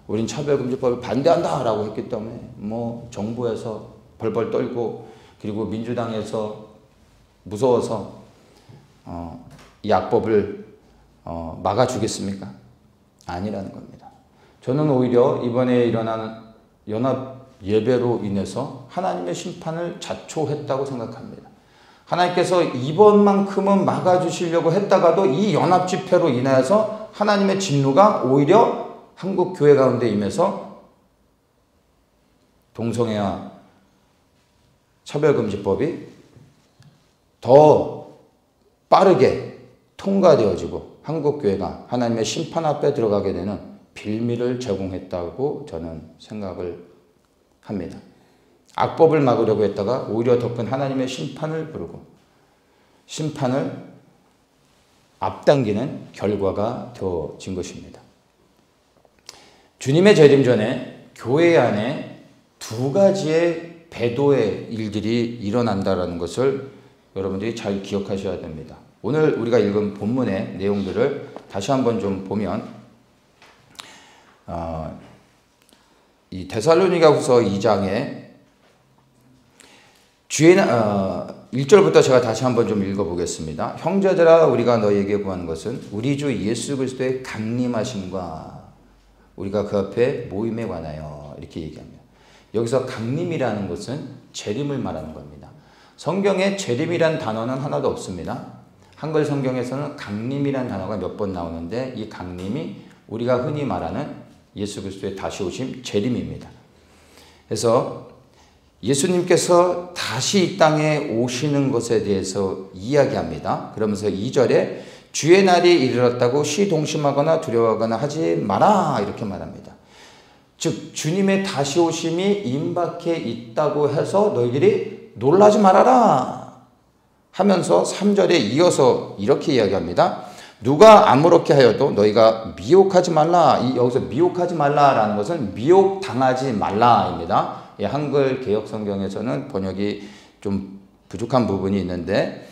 우린 차별금지법을 반대한다라고 했기 때문에 뭐 정부에서 벌벌 떨고 그리고 민주당에서 무서워서 이 악법을 막아주겠습니까? 아니라는 겁니다. 저는 오히려 이번에 일어난 연합 예배로 인해서 하나님의 심판을 자초했다고 생각합니다. 하나님께서 이번만큼은 막아주시려고 했다가도 이 연합 집회로 인하여서 하나님의 진노가 오히려 한국 교회 가운데 임해서 동성애와 차별금지법이 더 빠르게 통과되어지고 한국 교회가 하나님의 심판 앞에 들어가게 되는 빌미를 제공했다고 저는 생각을 합니다. 악법을 막으려고 했다가 오히려 더 큰 하나님의 심판을 부르고 심판을 앞당기는 결과가 되어진 것입니다. 주님의 재림 전에 교회 안에 두 가지의 배도의 일들이 일어난다는 것을 여러분들이 잘 기억하셔야 됩니다. 오늘 우리가 읽은 본문의 내용들을 다시 한번 좀 보면 이 데살로니가후서 2장에 1절부터 제가 다시 한번 좀 읽어보겠습니다. 형제들아 우리가 너희에게 구하는 것은 우리 주 예수 그리스도의 강림하심과 우리가 그 앞에 모임에 관하여 이렇게 얘기합니다. 여기서 강림이라는 것은 재림을 말하는 겁니다. 성경에 재림이란 단어는 하나도 없습니다. 한글 성경에서는 강림이란 단어가 몇 번 나오는데 이 강림이 우리가 흔히 말하는 예수 그리스도의 다시 오심 재림입니다. 그래서 예수님께서 다시 이 땅에 오시는 것에 대해서 이야기합니다. 그러면서 2절에 주의 날이 이르렀다고 시동심하거나 두려워하거나 하지 마라 이렇게 말합니다. 즉 주님의 다시 오심이 임박해 있다고 해서 너희들이 놀라지 말아라 하면서 3절에 이어서 이렇게 이야기합니다. 누가 아무렇게 하여도 너희가 미혹하지 말라. 여기서 미혹하지 말라라는 것은 미혹당하지 말라입니다. 한글 개역 성경에서는 번역이 좀 부족한 부분이 있는데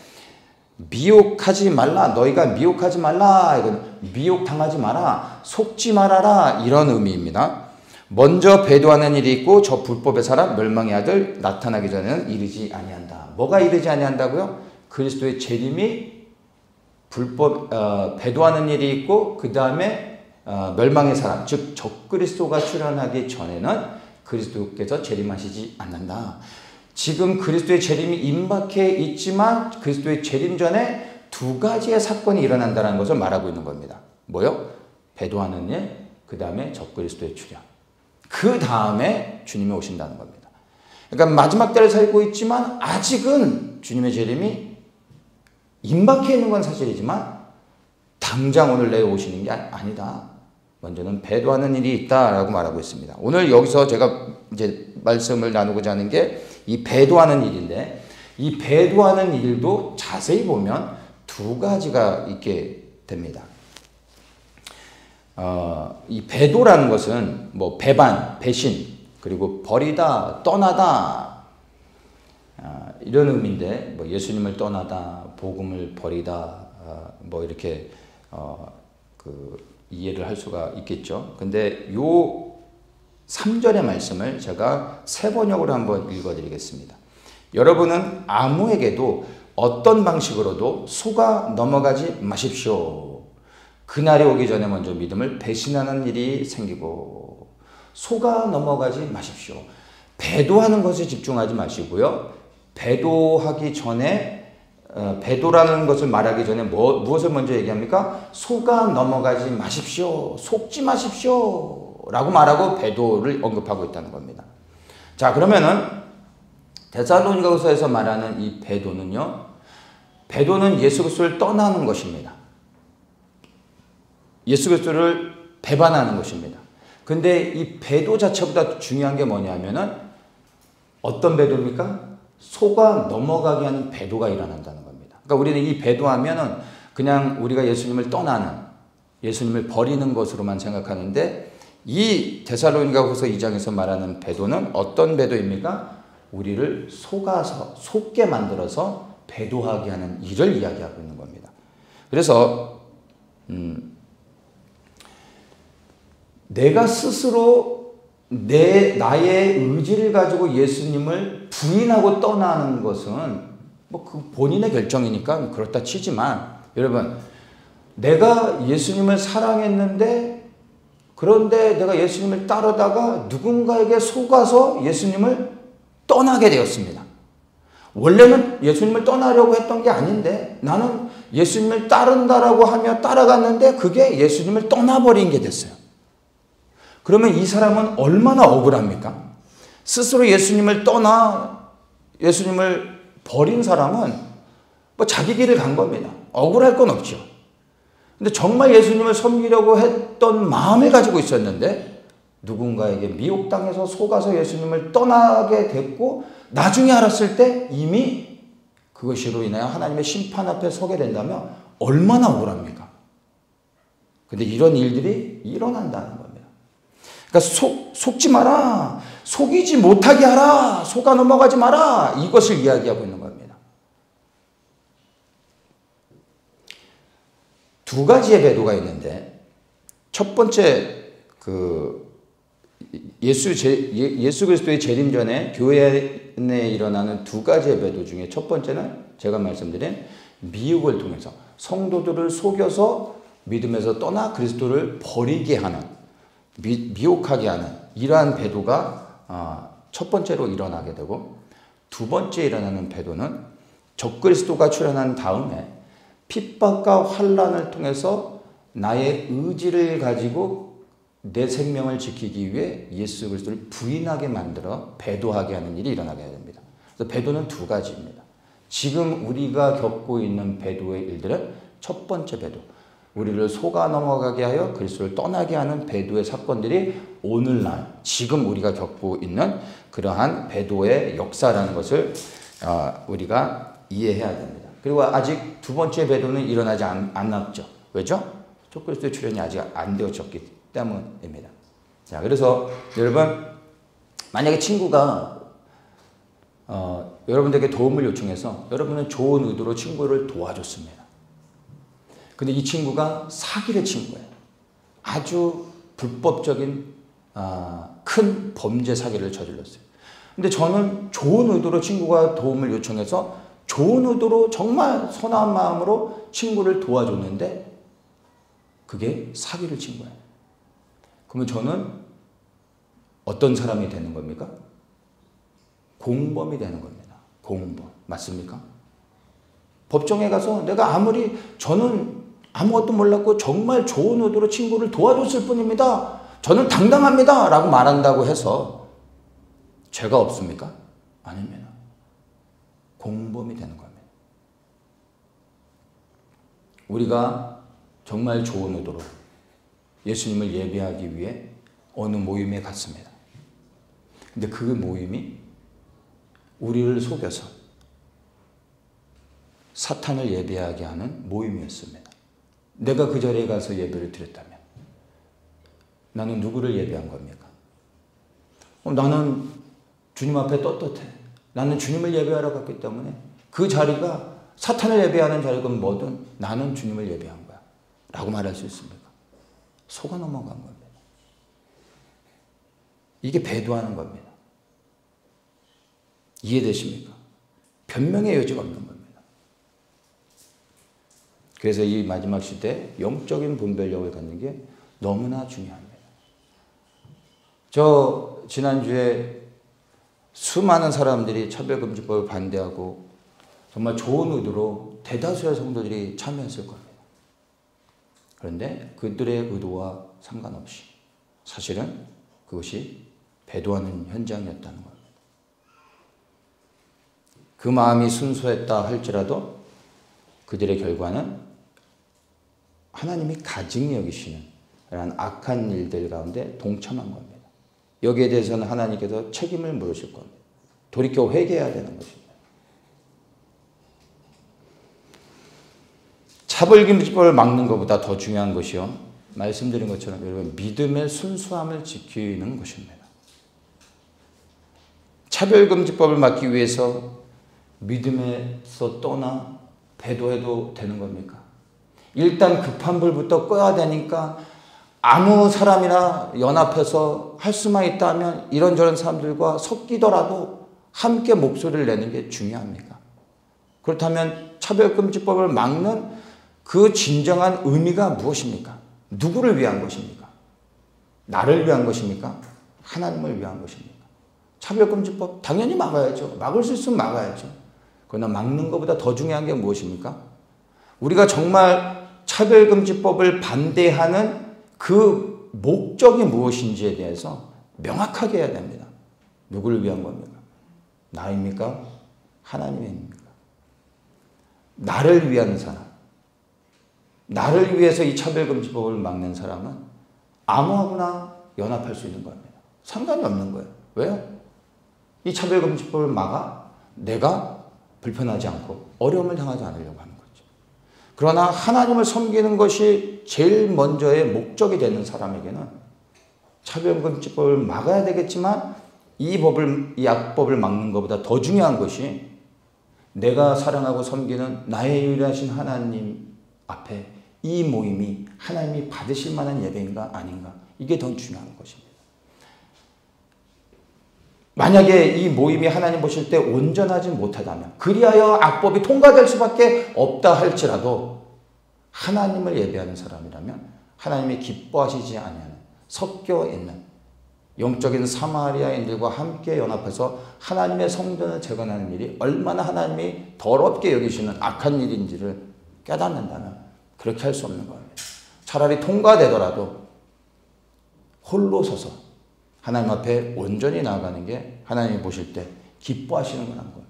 미혹하지 말라. 너희가 미혹하지 말라. 이건 미혹당하지 마라. 속지 말아라. 이런 의미입니다. 먼저 배도하는 일이 있고 저 불법의 사람 멸망의 아들 나타나기 전에는 이르지 아니한다. 뭐가 이르지 아니한다고요? 그리스도의 재림이 배도하는 일이 있고 그 다음에 멸망의 사람 즉 적그리스도가 출현하기 전에는 그리스도께서 재림하시지 않는다. 지금 그리스도의 재림이 임박해 있지만 그리스도의 재림 전에 두 가지의 사건이 일어난다는 것을 말하고 있는 겁니다. 뭐요? 배도하는 일, 그 다음에 적그리스도의 출현. 그 다음에 주님이 오신다는 겁니다. 그러니까 마지막 때를 살고 있지만 아직은 주님의 재림이 임박해 있는 건 사실이지만 당장 오늘 내일 오시는 게 아니다. 먼저는 배도하는 일이 있다라고 말하고 있습니다. 오늘 여기서 제가 이제 말씀을 나누고자 하는 게 이 배도하는 일인데 이 배도하는 일도 자세히 보면 두 가지가 있게 됩니다. 이 배도라는 것은 뭐 배반, 배신, 그리고 버리다, 떠나다 이런 의미인데 뭐 예수님을 떠나다, 복음을 버리다 뭐 이렇게 이해를 할 수가 있겠죠. 근데 요 3절의 말씀을 제가 세 번역으로 한번 읽어드리겠습니다. 여러분은 아무에게도 어떤 방식으로도 속아 넘어가지 마십시오. 그날이 오기 전에 먼저 믿음을 배신하는 일이 생기고 속아 넘어가지 마십시오. 배도하는 것에 집중하지 마시고요. 배도하기 전에 배도라는 것을 말하기 전에 무엇을 먼저 얘기합니까? 속아 넘어가지 마십시오. 속지 마십시오. 라고 말하고 배도를 언급하고 있다는 겁니다. 자, 그러면은 데살로니가후서에서 말하는 이 배도는요. 배도는 예수 그리스도를 떠나는 것입니다. 예수 그리스도를 배반하는 것입니다. 근데 이 배도 자체보다 중요한 게 뭐냐면은 어떤 배도입니까? 속아 넘어가게 하는 배도가 일어난다는 겁니다. 그러니까 우리는 이 배도하면은 그냥 우리가 예수님을 떠나는, 예수님을 버리는 것으로만 생각하는데 이 데살로니가후서 2장에서 말하는 배도는 어떤 배도입니까? 우리를 속게 만들어서 배도하게 하는 일을 이야기하고 있는 겁니다. 그래서 내가 스스로 나의 의지를 가지고 예수님을 부인하고 떠나는 것은 뭐 그 본인의 결정이니까 그렇다 치지만 여러분 내가 예수님을 사랑했는데 그런데 내가 예수님을 따르다가 누군가에게 속아서 예수님을 떠나게 되었습니다. 원래는 예수님을 떠나려고 했던 게 아닌데 나는 예수님을 따른다라고 하며 따라갔는데 그게 예수님을 떠나버린 게 됐어요. 그러면 이 사람은 얼마나 억울합니까? 스스로 예수님을 떠나 예수님을 버린 사람은 뭐 자기 길을 간 겁니다. 억울할 건 없죠. 근데 정말 예수님을 섬기려고 했던 마음을 가지고 있었는데 누군가에게 미혹당해서 속아서 예수님을 떠나게 됐고 나중에 알았을 때 이미 그것으로 인하여 하나님의 심판 앞에 서게 된다면 얼마나 억울합니까? 근데 이런 일들이 일어난다는 겁니다. 그러니까 속지 마라. 속이지 못하게 하라. 속아 넘어가지 마라. 이것을 이야기하고 있는 겁니다. 두 가지의 배도가 있는데 첫 번째 예수 그리스도의 재림 전에 교회 내에 일어나는 두 가지의 배도 중에 첫 번째는 제가 말씀드린 미혹을 통해서 성도들을 속여서 믿음에서 떠나 그리스도를 버리게 하는 미혹하게 하는 이러한 배도가 첫 번째로 일어나게 되고 두 번째 일어나는 배도는 적그리스도가 출현한 다음에 핍박과 환난을 통해서 나의 의지를 가지고 내 생명을 지키기 위해 예수 그리스도를 부인하게 만들어 배도하게 하는 일이 일어나게 됩니다. 그래서 배도는 두 가지입니다. 지금 우리가 겪고 있는 배도의 일들은 첫 번째 배도, 우리를 속아 넘어가게 하여 그리스도를 떠나게 하는 배도의 사건들이 오늘날 지금 우리가 겪고 있는 그러한 배도의 역사라는 것을 우리가 이해해야 됩니다. 그리고 아직 두 번째 배도는 일어나지 않았죠. 왜죠? 적그리스도의 출현이 아직 안 되어졌기 때문입니다. 자, 그래서 여러분 만약에 친구가 여러분들에게 도움을 요청해서 여러분은 좋은 의도로 친구를 도와줬습니다. 근데 이 친구가 사기를 친 거예요. 아주 불법적인 큰 범죄 사기를 저질렀어요. 근데 저는 좋은 의도로 친구가 도움을 요청해서 좋은 의도로 정말 선한 마음으로 친구를 도와줬는데 그게 사기를 친 거예요. 그러면 저는 어떤 사람이 되는 겁니까? 공범이 되는 겁니다. 공범. 맞습니까? 법정에 가서 내가 저는 아무것도 몰랐고 정말 좋은 의도로 친구를 도와줬을 뿐입니다. 저는 당당합니다. 라고 말한다고 해서 죄가 없습니까? 아닙니다. 공범이 되는 겁니다. 우리가 정말 좋은 의도로 예수님을 예배하기 위해 어느 모임에 갔습니다. 근데 그 모임이 우리를 속여서 사탄을 예배하게 하는 모임이었습니다. 내가 그 자리에 가서 예배를 드렸다면 나는 누구를 예배한 겁니까? 나는 주님 앞에 떳떳해. 나는 주님을 예배하러 갔기 때문에 그 자리가 사탄을 예배하는 자리건 뭐든 나는 주님을 예배한 거야. 라고 말할 수 있습니까? 속아 넘어간 겁니다. 이게 배도하는 겁니다. 이해되십니까? 변명의 여지가 없는 겁니다. 그래서 이 마지막 시대에 영적인 분별력을 갖는 게 너무나 중요합니다. 저 지난주에 수많은 사람들이 차별금지법을 반대하고 정말 좋은 의도로 대다수의 성도들이 참여했을 겁니다. 그런데 그들의 의도와 상관없이 사실은 그것이 배도하는 현장이었다는 겁니다. 그 마음이 순수했다 할지라도 그들의 결과는 하나님이 가증히 여기시는 이런 악한 일들 가운데 동참한 겁니다. 여기에 대해서는 하나님께서 책임을 물으실 겁니다. 돌이켜 회개해야 되는 것입니다. 차별금지법을 막는 것보다 더 중요한 것이요. 말씀드린 것처럼 여러분 믿음의 순수함을 지키는 것입니다. 차별금지법을 막기 위해서 믿음에서 떠나 배도해도 되는 겁니까? 일단 급한 불부터 꺼야 되니까 아무 사람이나 연합해서 할 수만 있다면 이런저런 사람들과 섞이더라도 함께 목소리를 내는 게 중요합니까? 그렇다면 차별금지법을 막는 그 진정한 의미가 무엇입니까? 누구를 위한 것입니까? 나를 위한 것입니까? 하나님을 위한 것입니까? 차별금지법 당연히 막아야죠. 막을 수 있으면 막아야죠. 그러나 막는 것보다 더 중요한 게 무엇입니까? 우리가 정말 차별금지법을 반대하는 그 목적이 무엇인지에 대해서 명확하게 해야 됩니다. 누구를 위한 겁니까? 나입니까? 하나님입니까? 나를 위한 사람. 나를 위해서 이 차별금지법을 막는 사람은 아무하고나 연합할 수 있는 겁니다. 상관이 없는 거예요. 왜요? 이 차별금지법을 막아 내가 불편하지 않고 어려움을 당하지 않으려고 하는 거죠. 그러나 하나님을 섬기는 것이 제일 먼저의 목적이 되는 사람에게는 차별금지법을 막아야 되겠지만 이 악법을 막는 것보다 더 중요한 것이 내가 사랑하고 섬기는 나의 유일하신 하나님 앞에 이 모임이 하나님이 받으실 만한 예배인가 아닌가, 이게 더 중요한 것입니다. 만약에 이 모임이 하나님 보실 때 온전하지 못하다면, 그리하여 악법이 통과될 수밖에 없다 할지라도 하나님을 예배하는 사람이라면 하나님이 기뻐하시지 아니하는, 섞여 있는 영적인 사마리아인들과 함께 연합해서 하나님의 성전을 재건하는 일이 얼마나 하나님이 더럽게 여기시는 악한 일인지를 깨닫는다면 그렇게 할 수 없는 겁니다. 차라리 통과되더라도 홀로 서서 하나님 앞에 온전히 나아가는 게 하나님이 보실 때 기뻐하시는 거라는 겁니다.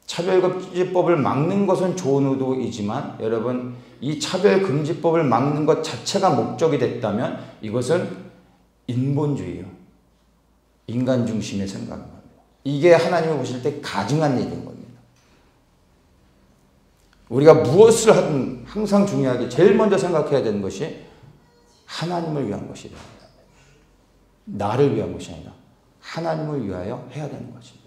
차별금지법을 막는 것은 좋은 의도이지만 여러분, 이 차별금지법을 막는 것 자체가 목적이 됐다면 이것은 인본주의요, 인간 중심의 생각인 겁니다. 이게 하나님이 보실 때 가증한 일인 겁니다. 우리가 무엇을 하든 항상 중요하게 제일 먼저 생각해야 되는 것이 하나님을 위한 것이 됩니다. 나를 위한 것이 아니라 하나님을 위하여 해야 되는 것입니다.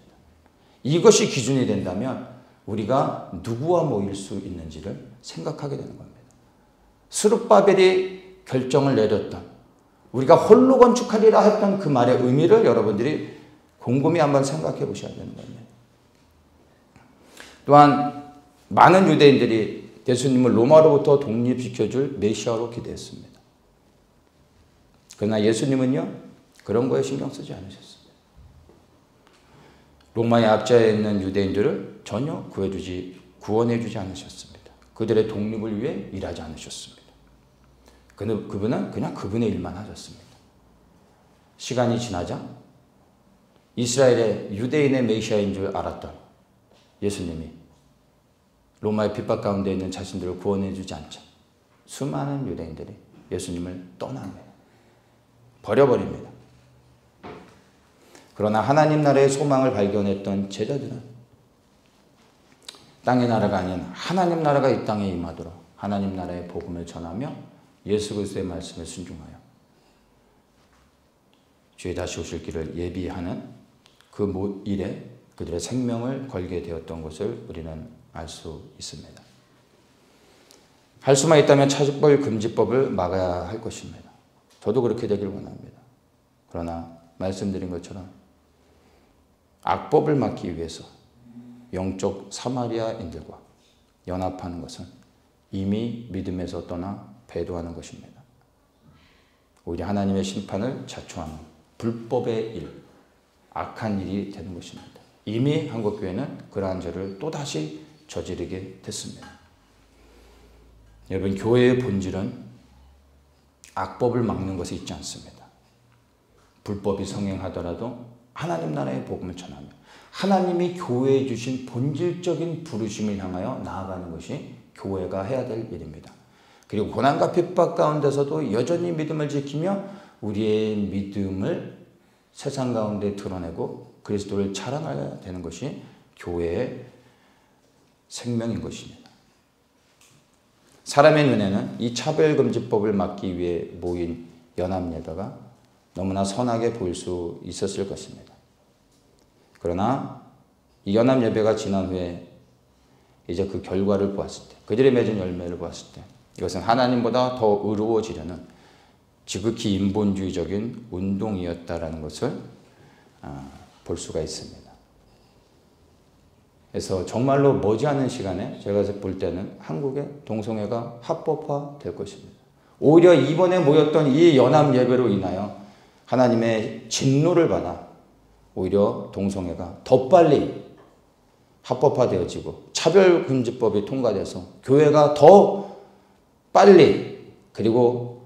이것이 기준이 된다면 우리가 누구와 모일 수 있는지를 생각하게 되는 겁니다. 스룹바벨이 결정을 내렸던, 우리가 홀로 건축하리라 했던 그 말의 의미를 여러분들이 곰곰이 한번 생각해 보셔야 되는 겁니다. 또한 많은 유대인들이 예수님을 로마로부터 독립시켜줄 메시아로 기대했습니다. 그러나 예수님은요, 그런 거에 신경 쓰지 않으셨습니다. 로마의 압제에 있는 유대인들을 전혀 구원해주지 않으셨습니다. 그들의 독립을 위해 일하지 않으셨습니다. 그분은 그냥 그분의 일만 하셨습니다. 시간이 지나자 이스라엘의 유대인의 메시아인 줄 알았던 예수님이 로마의 핍박 가운데 있는 자신들을 구원해주지 않자 수많은 유대인들이 예수님을 떠납니다. 버려버립니다. 그러나 하나님 나라의 소망을 발견했던 제자들은 땅의 나라가 아닌 하나님 나라가 이 땅에 임하도록 하나님 나라의 복음을 전하며 예수 그리스도의 말씀에 순종하여 주의 다시 오실 길을 예비하는 그 일에 그들의 생명을 걸게 되었던 것을 우리는 알 수 있습니다. 할 수만 있다면 차별금지법을 막아야 할 것입니다. 저도 그렇게 되길 원합니다. 그러나 말씀드린 것처럼 악법을 막기 위해서 영적 사마리아인들과 연합하는 것은 이미 믿음에서 떠나 배도하는 것입니다. 오히려 하나님의 심판을 자초하는 불법의 일, 악한 일이 되는 것입니다. 이미 한국교회는 그러한 죄를 또다시 저지르게 됐습니다. 여러분, 교회의 본질은 악법을 막는 것에 있지 않습니다. 불법이 성행하더라도 하나님 나라의 복음을 전하며 하나님이 교회에 주신 본질적인 부르심을 향하여 나아가는 것이 교회가 해야 될 일입니다. 그리고 고난과 핍박 가운데서도 여전히 믿음을 지키며 우리의 믿음을 세상 가운데 드러내고 그리스도를 자랑해야 되는 것이 교회의 생명인 것입니다. 사람의 눈에는 이 차별금지법을 막기 위해 모인 연합예배가 너무나 선하게 보일 수 있었을 것입니다. 그러나 이 연합예배가 지난 후에 이제 그 결과를 보았을 때, 그들의 맺은 열매를 보았을 때 이것은 하나님보다 더 의로워지려는 지극히 인본주의적인 운동이었다라는 것을 볼 수가 있습니다. 그래서 정말로 머지않은 시간에 제가 볼 때는 한국의 동성애가 합법화될 것입니다. 오히려 이번에 모였던 이 연합 예배로 인하여 하나님의 진노를 받아 오히려 동성애가 더 빨리 합법화되어지고 차별금지법이 통과돼서 교회가 더 빨리 그리고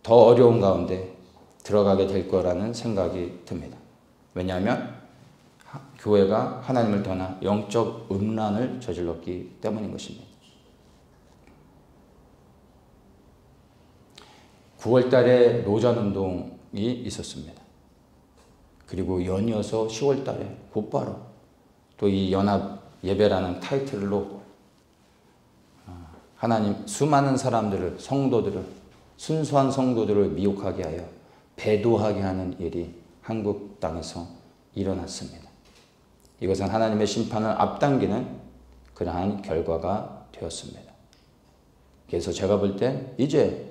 더 어려운 가운데 들어가게 될 거라는 생각이 듭니다. 왜냐하면 교회가 하나님을 떠나 영적 음란을 저질렀기 때문인 것입니다. 9월 달에 노전운동이 있었습니다. 그리고 연이어서 10월 달에 곧바로 또 이 연합 예배라는 타이틀로 하나님 수많은 사람들을, 성도들을, 순수한 성도들을 미혹하게 하여 배도하게 하는 일이 한국 땅에서 일어났습니다. 이것은 하나님의 심판을 앞당기는 그러한 결과가 되었습니다. 그래서 제가 볼 때 이제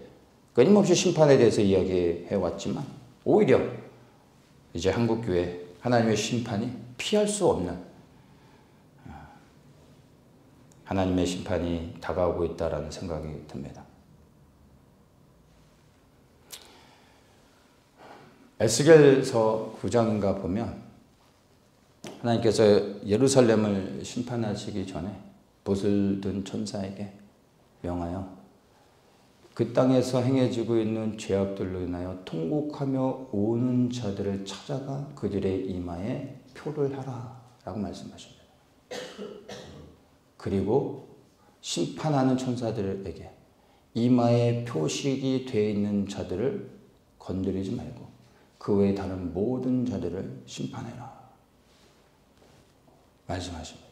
끊임없이 심판에 대해서 이야기해 왔지만 오히려 이제 한국교회 하나님의 심판이 피할 수 없는 하나님의 심판이 다가오고 있다는 생각이 듭니다. 에스겔서 9장인가 보면 하나님께서 예루살렘을 심판하시기 전에 봇을 든 천사에게 명하여 그 땅에서 행해지고 있는 죄악들로 인하여 통곡하며 오는 자들을 찾아가 그들의 이마에 표를 하라 라고 말씀하십니다. 그리고 심판하는 천사들에게 이마에 표식이 되어 있는 자들을 건드리지 말고 그 외에 다른 모든 자들을 심판해라 말씀하십니다.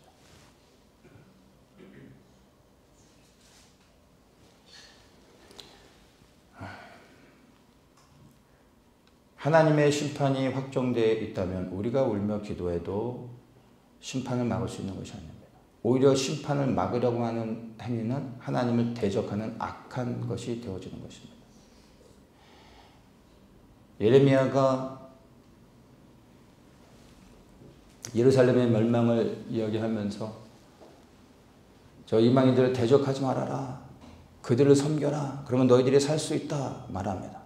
하나님의 심판이 확정되어 있다면 우리가 울며 기도해도 심판을 막을 수 있는 것이 아닙니다. 오히려 심판을 막으려고 하는 행위는 하나님을 대적하는 악한 것이 되어지는 것입니다. 예레미야가 예루살렘의 멸망을 이야기하면서 저 이방인들을 대적하지 말아라. 그들을 섬겨라. 그러면 너희들이 살 수 있다 말합니다.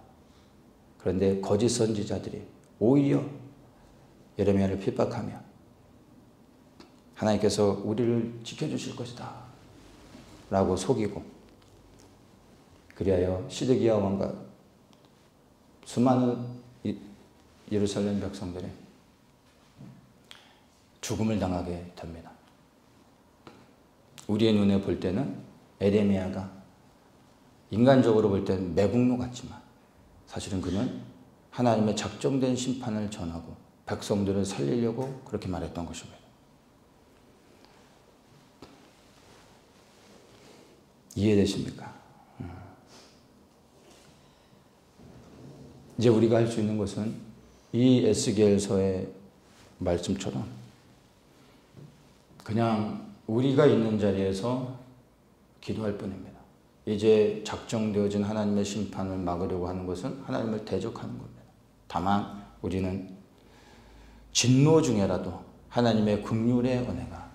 그런데 거짓 선지자들이 오히려 예레미야를 핍박하며 하나님께서 우리를 지켜주실 것이다 라고 속이고 그리하여 시드기야 왕과 수많은 예루살렘 백성들이 죽음을 당하게 됩니다. 우리의 눈에 볼 때는 예레미야가 인간적으로 볼 때는 매국노 같지만 사실은 그는 하나님의 작정된 심판을 전하고 백성들을 살리려고 그렇게 말했던 것입니다. 이해되십니까? 이제 우리가 할 수 있는 것은 이 에스겔서의 말씀처럼 그냥 우리가 있는 자리에서 기도할 뿐입니다. 이제 작정되어진 하나님의 심판을 막으려고 하는 것은 하나님을 대적하는 겁니다. 다만 우리는 진노 중에라도 하나님의 긍휼의 은혜가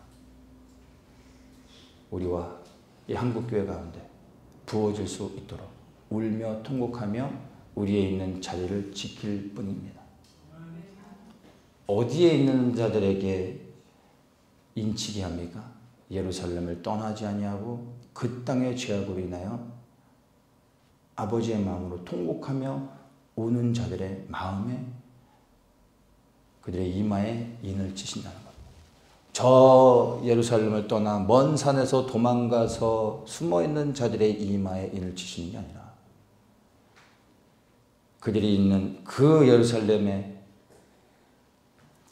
우리와 이 한국교회 가운데 부어질 수 있도록 울며 통곡하며 우리의 있는 자리를 지킬 뿐입니다. 어디에 있는 자들에게 인치게 합니까? 예루살렘을 떠나지 아니하고 그 땅의 죄악으로 인하여 아버지의 마음으로 통곡하며 우는 자들의 마음에 그들의 이마에 인을 치신다는 것. 저 예루살렘을 떠나 먼 산에서 도망가서 숨어있는 자들의 이마에 인을 치시는 게 아니라 그들이 있는 그 예루살렘의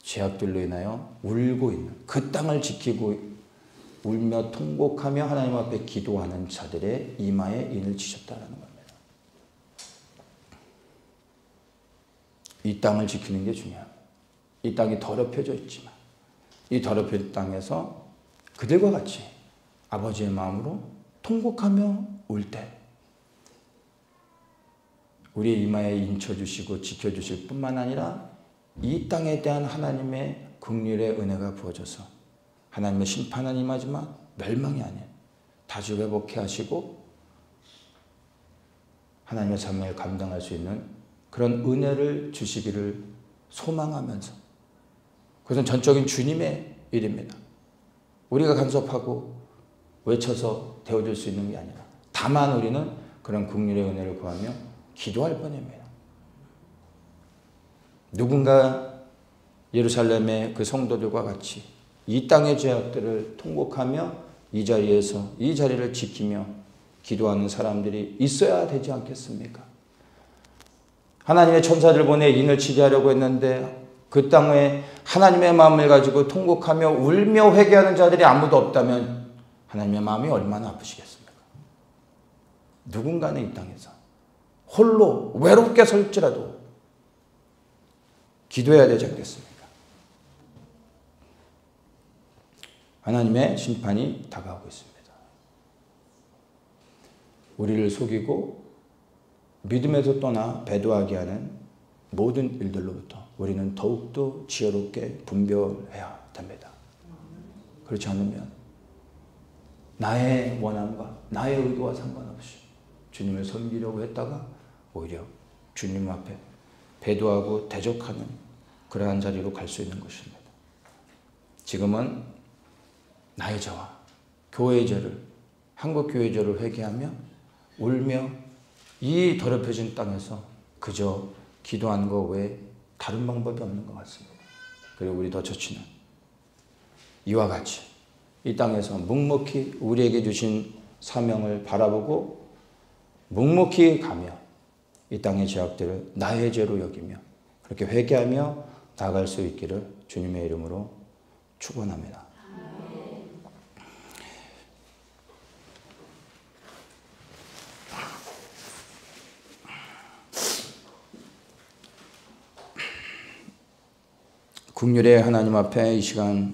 죄악들로 인하여 울고 있는 그 땅을 지키고 울며 통곡하며 하나님 앞에 기도하는 자들의 이마에 인을 치셨다는 겁니다. 이 땅을 지키는 게 중요합니다. 이 땅이 더럽혀져 있지만 이 더럽혀진 땅에서 그들과 같이 아버지의 마음으로 통곡하며 울 때 우리의 이마에 인쳐주시고 지켜주실 뿐만 아니라 이 땅에 대한 하나님의 긍휼의 은혜가 부어져서 하나님의 심판은 임하지만 멸망이 아니에요. 다시 회복해 하시고 하나님의 사명을 감당할 수 있는 그런 은혜를 주시기를 소망하면서 그것은 전적인 주님의 일입니다. 우리가 간섭하고 외쳐서 되어줄 수 있는 게 아니라 다만 우리는 그런 긍휼의 은혜를 구하며 기도할 뿐입니다. 누군가 예루살렘의 그 성도들과 같이 이 땅의 죄악들을 통곡하며 이 자리를 지키며 기도하는 사람들이 있어야 되지 않겠습니까? 하나님의 천사들 보내 인을 치게하려고 했는데 그 땅에 하나님의 마음을 가지고 통곡하며 울며 회개하는 자들이 아무도 없다면 하나님의 마음이 얼마나 아프시겠습니까? 누군가는 이 땅에서 홀로 외롭게 설지라도 기도해야 되지 않겠습니까? 하나님의 심판이 다가오고 있습니다. 우리를 속이고 믿음에서 떠나 배도하게 하는 모든 일들로부터 우리는 더욱더 지혜롭게 분별해야 됩니다. 그렇지 않으면 나의 원함과 나의 의도와 상관없이 주님을 섬기려고 했다가 오히려 주님 앞에 배도하고 대적하는 그러한 자리로 갈 수 있는 것입니다. 지금은 나의 죄와 교회의 죄를, 한국교회의 죄를 회개하며 울며 이 더럽혀진 땅에서 그저 기도하는 것 외에 다른 방법이 없는 것 같습니다. 그리고 우리 더 처치는 이와 같이 이 땅에서 묵묵히 우리에게 주신 사명을 바라보고 묵묵히 가며 이 땅의 죄악들을 나의 죄로 여기며 그렇게 회개하며 나아갈 수 있기를 주님의 이름으로 축원합니다. 긍휼의 하나님 앞에 이 시간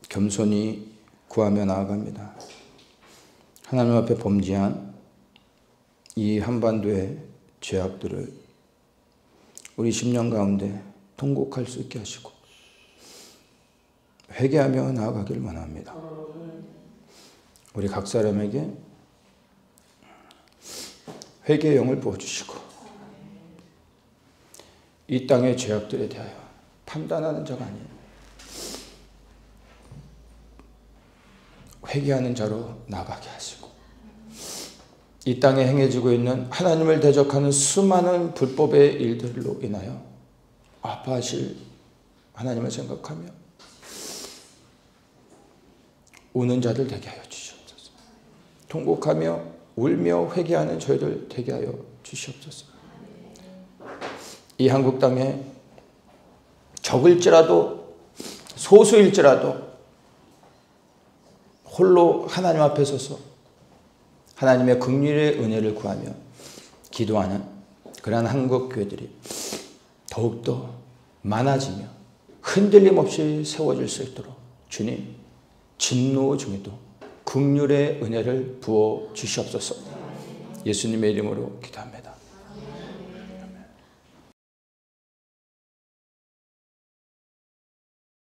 겸손히 구하며 나아갑니다. 하나님 앞에 범죄한 이 한반도의 죄악들을 우리 10년 가운데 통곡할 수 있게 하시고 회개하며 나아가길 원합니다. 우리 각 사람에게 회개의 영을 부어주시고 이 땅의 죄악들에 대하여 판단하는 자가 아니에요. 회개하는 자로 나가게 하시고 이 땅에 행해지고 있는 하나님을 대적하는 수많은 불법의 일들로 인하여 아파하실 하나님을 생각하며 우는 자들 되게 하여 주시옵소서. 통곡하며 울며 회개하는 저희들 되게 하여 주시옵소서. 이 한국 땅에 적을지라도 소수일지라도 홀로 하나님 앞에 서서 하나님의 긍휼의 은혜를 구하며 기도하는 그러한 한국 교회들이 더욱더 많아지며 흔들림 없이 세워질 수 있도록 주님 진노 중에도 긍휼의 은혜를 부어 주시옵소서. 예수님의 이름으로 기도합니다.